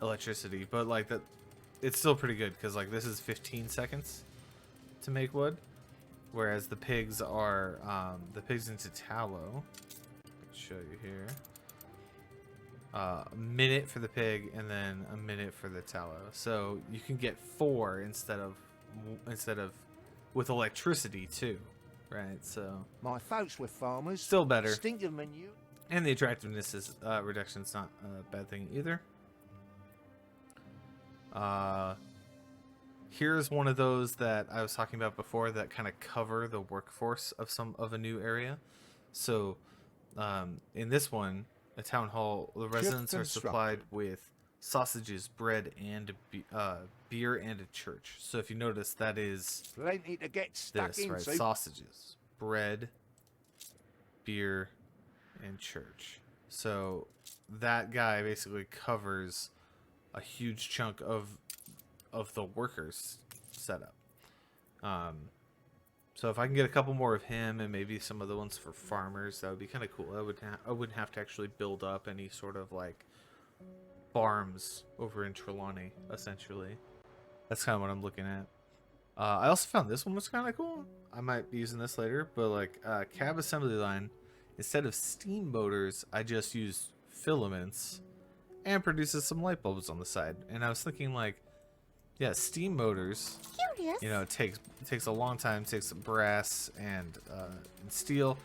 electricity, but like that, it's still pretty good because like this is 15 seconds to make wood, whereas the pigs are the pigs into tallow. I'll show you here. A minute for the pig and then a minute for the tallow, so you can get 4 instead of with electricity too, right? So My folks were farmers. still better, Distinctive menu. and the attractiveness is reduction is not a bad thing either. Here's one of those that I was talking about before that kind of cover the workforce of a new area. So in this one, a town hall, the residents are supplied with sausages, bread, and beer, and a church. So if you notice, that is Plenty to get stuck this, right? into. Sausages, bread, beer, and church. So that guy basically covers a huge chunk of the workers setup. So if I can get a couple more of him and maybe some of the ones for farmers, that would be kind of cool. I wouldn't have to actually build up any sort of like farms over in Trelawney, essentially. That's kind of what I'm looking at. I also found this one was kind of cool. I might be using this later, but like cab assembly line, instead of steam motors, I just use filaments and produces some light bulbs on the side. And I was thinking like, yeah, steam motors, Curious. you know, it takes a long time, it takes brass and steel,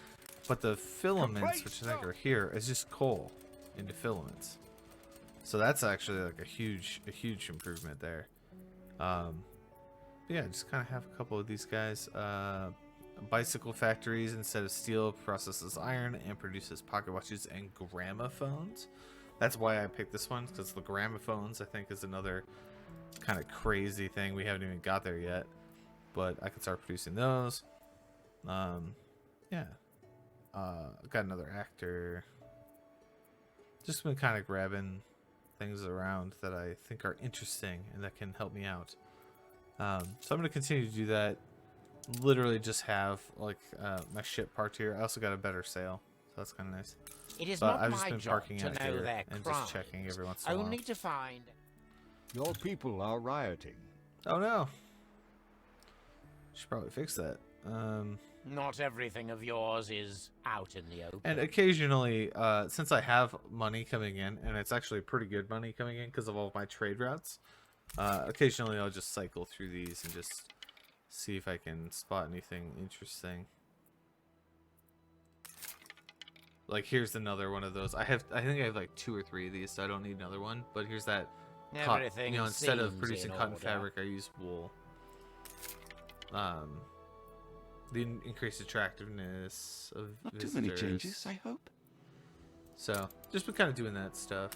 but the filaments, which I think are here, is just coal into filaments. So that's actually like a huge improvement there. Yeah, just kind of have a couple of these guys. Bicycle factories, instead of steel, processes iron and produces pocket watches and gramophones. That's why I picked this one, because the gramophones I think is another kind of crazy thing. We haven't even got there yet, but I can start producing those. Yeah, got another actor. Just been kind of grabbing things around that I think are interesting and that can help me out. So I'm going to continue to do that. literally just have like my ship parked here. I also got a better sail, so that's kind of nice. It is But not I've just my been job parking to out know here their and crimes, just checking every once in a while. only to find... Your people are rioting. Oh no! Should probably fix that. Not everything of yours is out in the open. And occasionally, since I have money coming in, and it's actually pretty good money coming in because of all of my trade routes, occasionally I'll just cycle through these and just see if I can spot anything interesting. Like here's another one of those. I think I have like 2 or 3 of these, so I don't need another one. But here's that. Everything Instead of seems producing in cotton order. fabric, I use wool. The increased attractiveness of Not too visitors. many changes, I hope. So, just been kind of doing that stuff.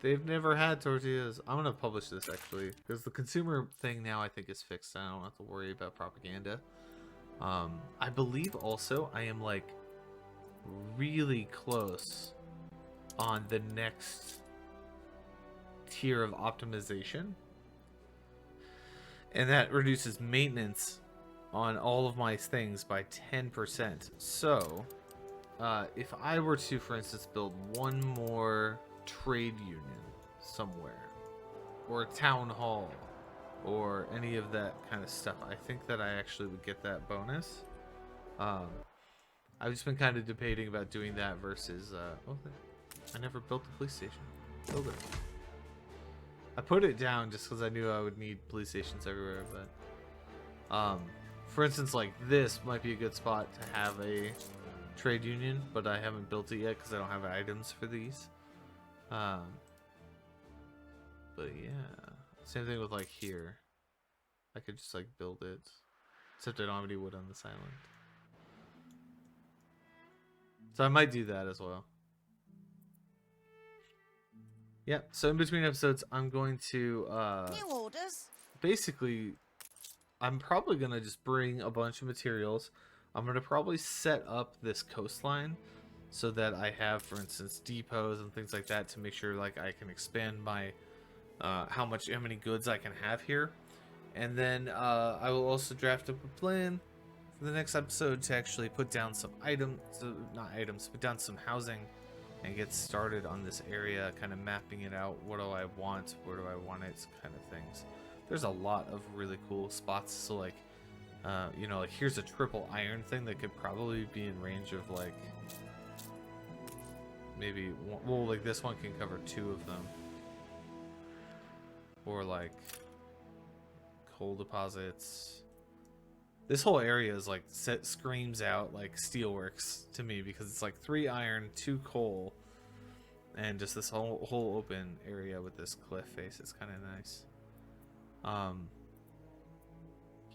They've never had tortillas. I'm gonna publish this actually, because the consumer thing now I think is fixed. I don't have to worry about propaganda. I believe also I am like really close on the next tier of optimization, and that reduces maintenance on all of my things by 10%. So if I were to, for instance, build one more trade union somewhere, or a town hall, or any of that kind of stuff, I think that I actually would get that bonus. I've just been kind of debating about doing that versus I never built the police station. Build it. I put it down just because I knew I would need police stations everywhere, but for instance, like this might be a good spot to have a trade union, but I haven't built it yet because I don't have items for these. But yeah, same thing with like here. I could just like build it, except I don't have any wood on this island. So I might do that as well. Yeah, so in between episodes, I'm going to New orders. basically, I'm probably gonna just bring a bunch of materials. I'm gonna probably set up this coastline so that I have, for instance, depots and things like that to make sure like I can expand my how many goods I can have here. And then I will also draft up a plan for the next episode to actually put down some put down some housing and get started on this area, kind of mapping it out. What do I want? Where do I want it? Kind of things. There's a lot of really cool spots. So like, you know, like here's a triple iron thing that could probably be in range of like, maybe, well, like this one can cover 2 of them. Or like coal deposits. This whole area is like screams out like steelworks to me, because it's like 3 iron, 2 coal, and just this whole open area with this cliff face. It's kind of nice.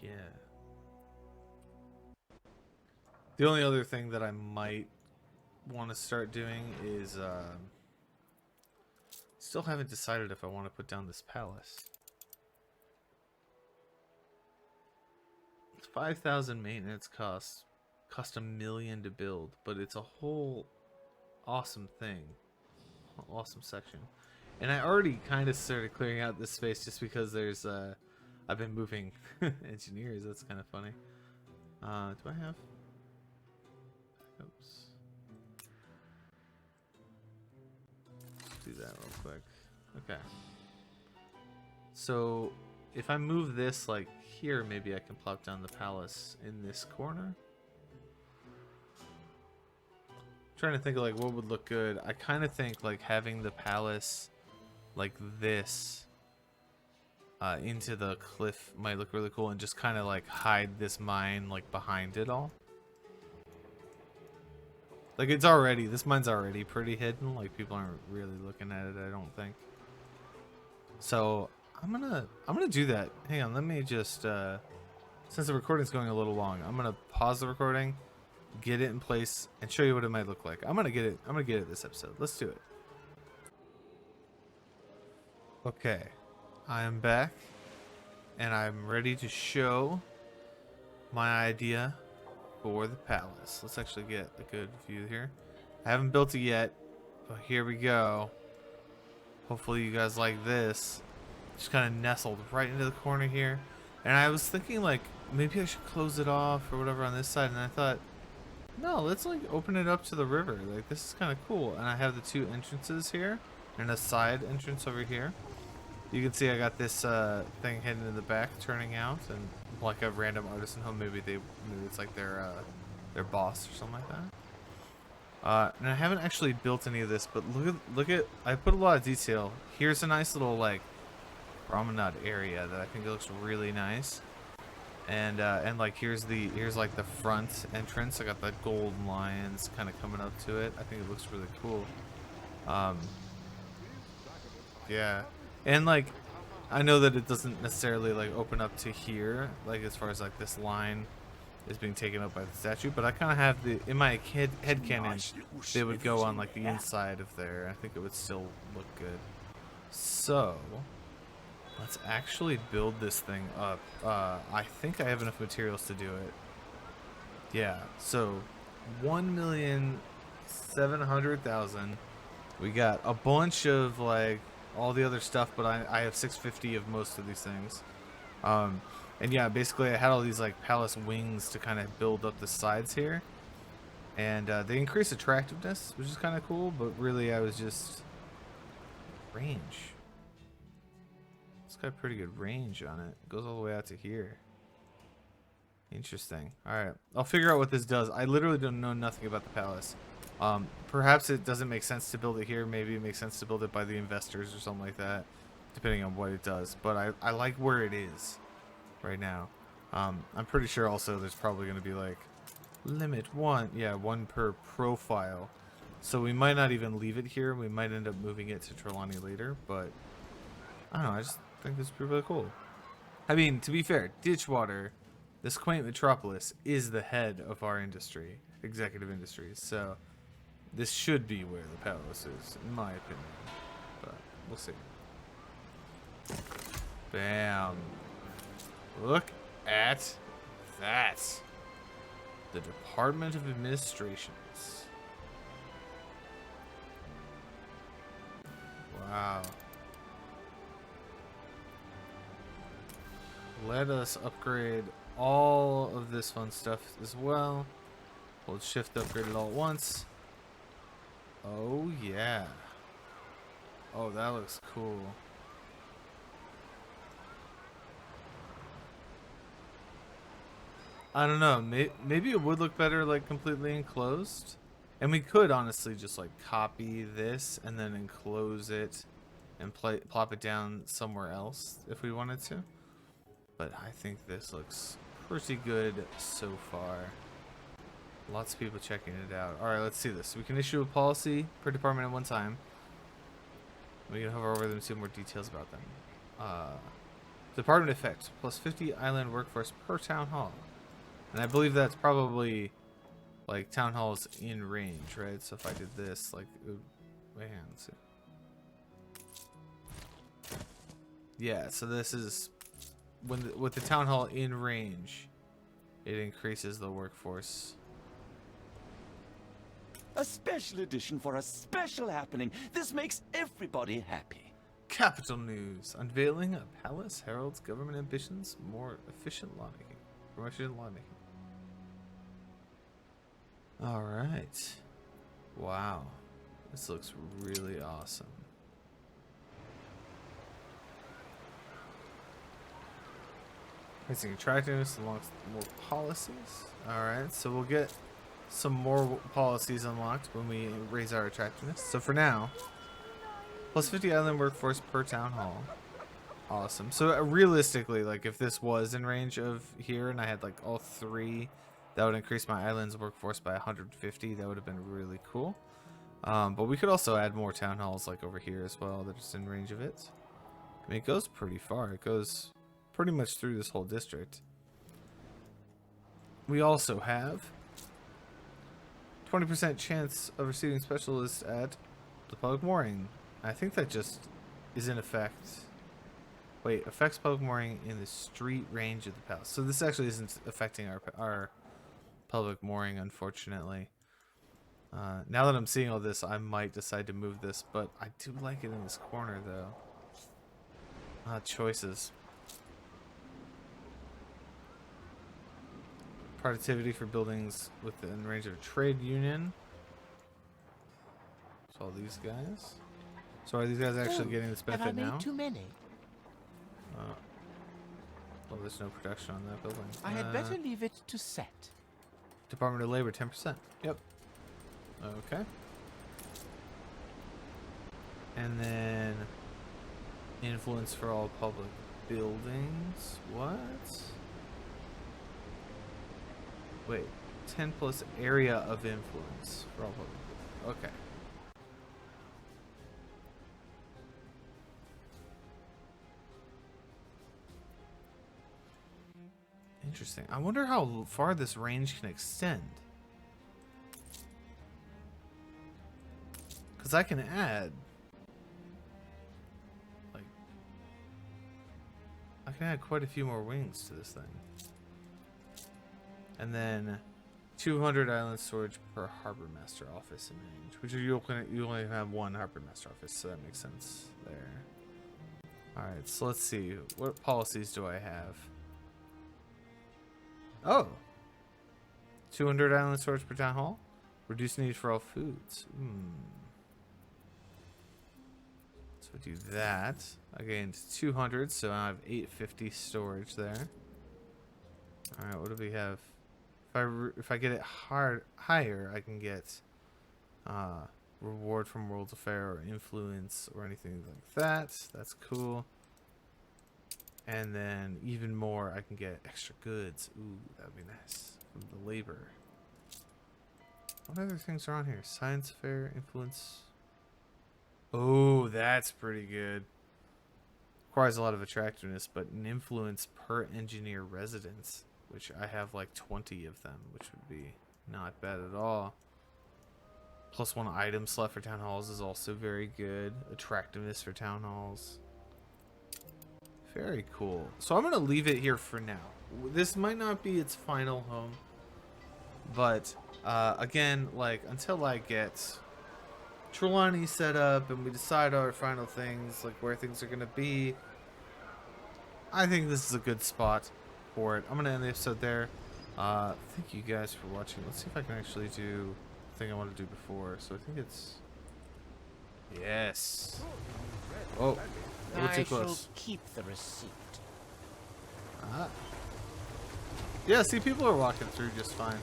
Yeah. The only other thing that I might want to start doing is still haven't decided if I want to put down this palace. 5,000 maintenance cost $1 million to build, but it's a whole awesome thing, awesome section. And I already kind of started clearing out this space just because there's I've been moving engineers. That's kind of funny. Do I have? Oops. Let's do that real quick. Okay. So if I move this like here, maybe I can plop down the palace in this corner. I'm trying to think of like what would look good. I kind of think like having the palace like this into the cliff might look really cool, and just kind of like hide this mine like behind it all. Like this mine's already pretty hidden. Like people aren't really looking at it, I don't think. So I'm gonna do that. Hang on, let me just since the recording's going a little long, I'm gonna pause the recording, get it in place, and show you what it might look like. I'm gonna get it this episode. Let's do it. Okay, I am back, and I'm ready to show my idea for the palace. Let's actually get a good view here. I haven't built it yet, but here we go. Hopefully you guys like this. just kind of nestled right into the corner here. And I was thinking like maybe I should close it off or whatever on this side, and I thought, no, let's like open it up to the river. Like this is kind of cool. And I have the two entrances here and a side entrance over here. You can see I got this thing hidden in the back turning out, and like a random artisan home. Maybe it's like their boss or something like that. And I haven't actually built any of this, but look at I put a lot of detail. Here's a nice little like promenade area that I think looks really nice. And like here's like the front entrance. I got the golden lions kind of coming up to it. I think it looks really cool. Yeah, and like I know that it doesn't necessarily like open up to here, like as far as like this line is being taken up by the statue, but I kind of have the in my head canon they would go on like the inside of there. I think it would still look good. So let's actually build this thing up. I think I have enough materials to do it. Yeah, so 1,700,000. We got a bunch of like all the other stuff, but I have 650 of most of these things. And yeah, basically I had all these like palace wings to kind of build up the sides here. And they increase attractiveness, which is kind of cool, but really I was just range. It's got pretty good range on it. It goes all the way out to here. Interesting. Alright, I'll figure out what this does. I literally don't know nothing about the palace. Perhaps it doesn't make sense to build it here. Maybe it makes sense to build it by the investors or something like that, depending on what it does. But I like where it is right now. I'm pretty sure also there's probably going to be like limit one. Yeah, one per profile. So we might not even leave it here. We might end up moving it to Trelawney later. But I don't know. I just think this would be really cool. I mean, to be fair, Ditchwater, this quaint metropolis, is the head of our industry, executive industries. So this should be where the palace is, in my opinion. But we'll see. Bam. Look at that. The Department of Administrations. Wow. Let us upgrade all of this fun stuff as well. Hold shift to upgrade it all at once. Oh yeah. Oh, that looks cool. I don't know. Maybe it would look better like completely enclosed. And we could honestly just like copy this and then enclose it and plop it down somewhere else if we wanted to. But I think this looks pretty good so far. Lots of people checking it out. Alright, let's see this. We can issue a policy per department at one time. We can hover over them and see more details about them. Department effect, plus 50 island workforce per town hall. And I believe that's probably like town halls in range, right? So if I did this, like, wait, let's see. Yeah, so this is with the town hall in range, it increases the workforce. A special edition for a special happening. This makes everybody happy. Capital news. Unveiling a palace heralds government ambitions, more efficient lawmaking. Promotion lawmaking. Alright. Wow. This looks really awesome. Raising attractiveness along more policies. Alright, so we'll get some more policies unlocked when we raise our attractiveness. So for now, plus 50 island workforce per town hall. Awesome. So realistically, like if this was in range of here and I had like all three, that would increase my island's workforce by 150. That would have been really cool. But we could also add more town halls like over here as well that is in range of it. I mean, it goes pretty far. It goes pretty much through this whole district. We also have 20% chance of receiving specialists at the public mooring. I think that just is in effect. Wait, affects public mooring in the street range of the palace. So this actually isn't affecting our public mooring, unfortunately. Now that I'm seeing all this, I might decide to move this, but I do like it in this corner, though. choices. Productivity for buildings within range of a trade union. So all these guys. So are these guys actually getting this benefit Have I made now? too many? Well, there's no production on that building. I had better leave it to set. Department of Labor, 10%. Yep. Okay. And then influence for all public buildings. What? Wait. 10 plus area of influence for all public buildings. Okay. Interesting. I wonder how far this range can extend. Because I can add... like... I can add quite a few more wings to this thing. And then... 200 island storage per harbor master office in range. Which you only have one harbor master office, so that makes sense there. Alright, so let's see. What policies do I have? Oh! 200 island storage per town hall? Reduce need for all foods. So we do that. I gained 200, so I have 850 storage there. Alright, what do we have? If I get it higher, I can get reward from World's Affair or influence or anything like that. That's cool. And then even more, I can get extra goods. Ooh, that'd be nice. From the labor. What other things are on here? Science fair, influence. Oh, that's pretty good. Requires a lot of attractiveness, but an influence per engineer residence, which I have like 20 of them, which would be not bad at all. Plus 1 item slot for town halls is also very good. Attractiveness for town halls. Very cool. So I'm going to leave it here for now. This might not be its final home. But, again, like, until I get Trelawney set up and we decide our final things, like where things are going to be, I think this is a good spot for it. I'm going to end the episode there. Thank you guys for watching. Let's see if I can actually do the thing I want to do before. So I think it's... Yes. Oh. A little too close. Shall keep the receipt. Yeah, see, people are walking through just fine.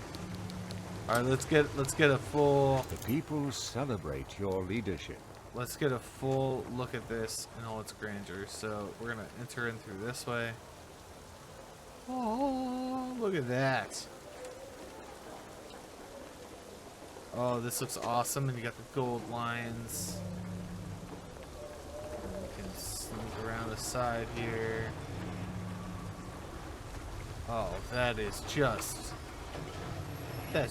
All right, let's get a full. The people celebrate your leadership. Let's get a full look at this in all its grandeur. So we're gonna enter in through this way. Oh, look at that! Oh, this looks awesome, and you got the gold lions. Sneak around the side here. Oh, that's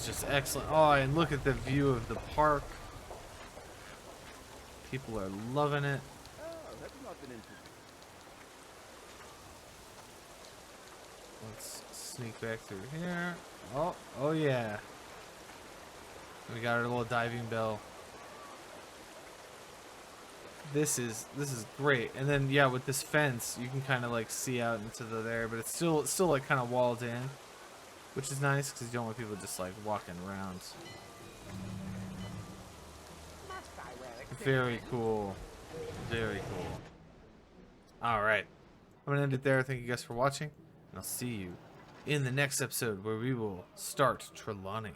just excellent. Oh, and look at the view of the park. People are loving it. Let's sneak back through here. Oh yeah. We got our little diving bell. This is great. And then yeah, with this fence, you can kind of like see out into there, but it's still like kind of walled in, which is nice because you don't want people just like walking around. Very cool. Very cool. All right, I'm gonna end it there. Thank you guys for watching, and I'll see you in the next episode where we will start Trelawney.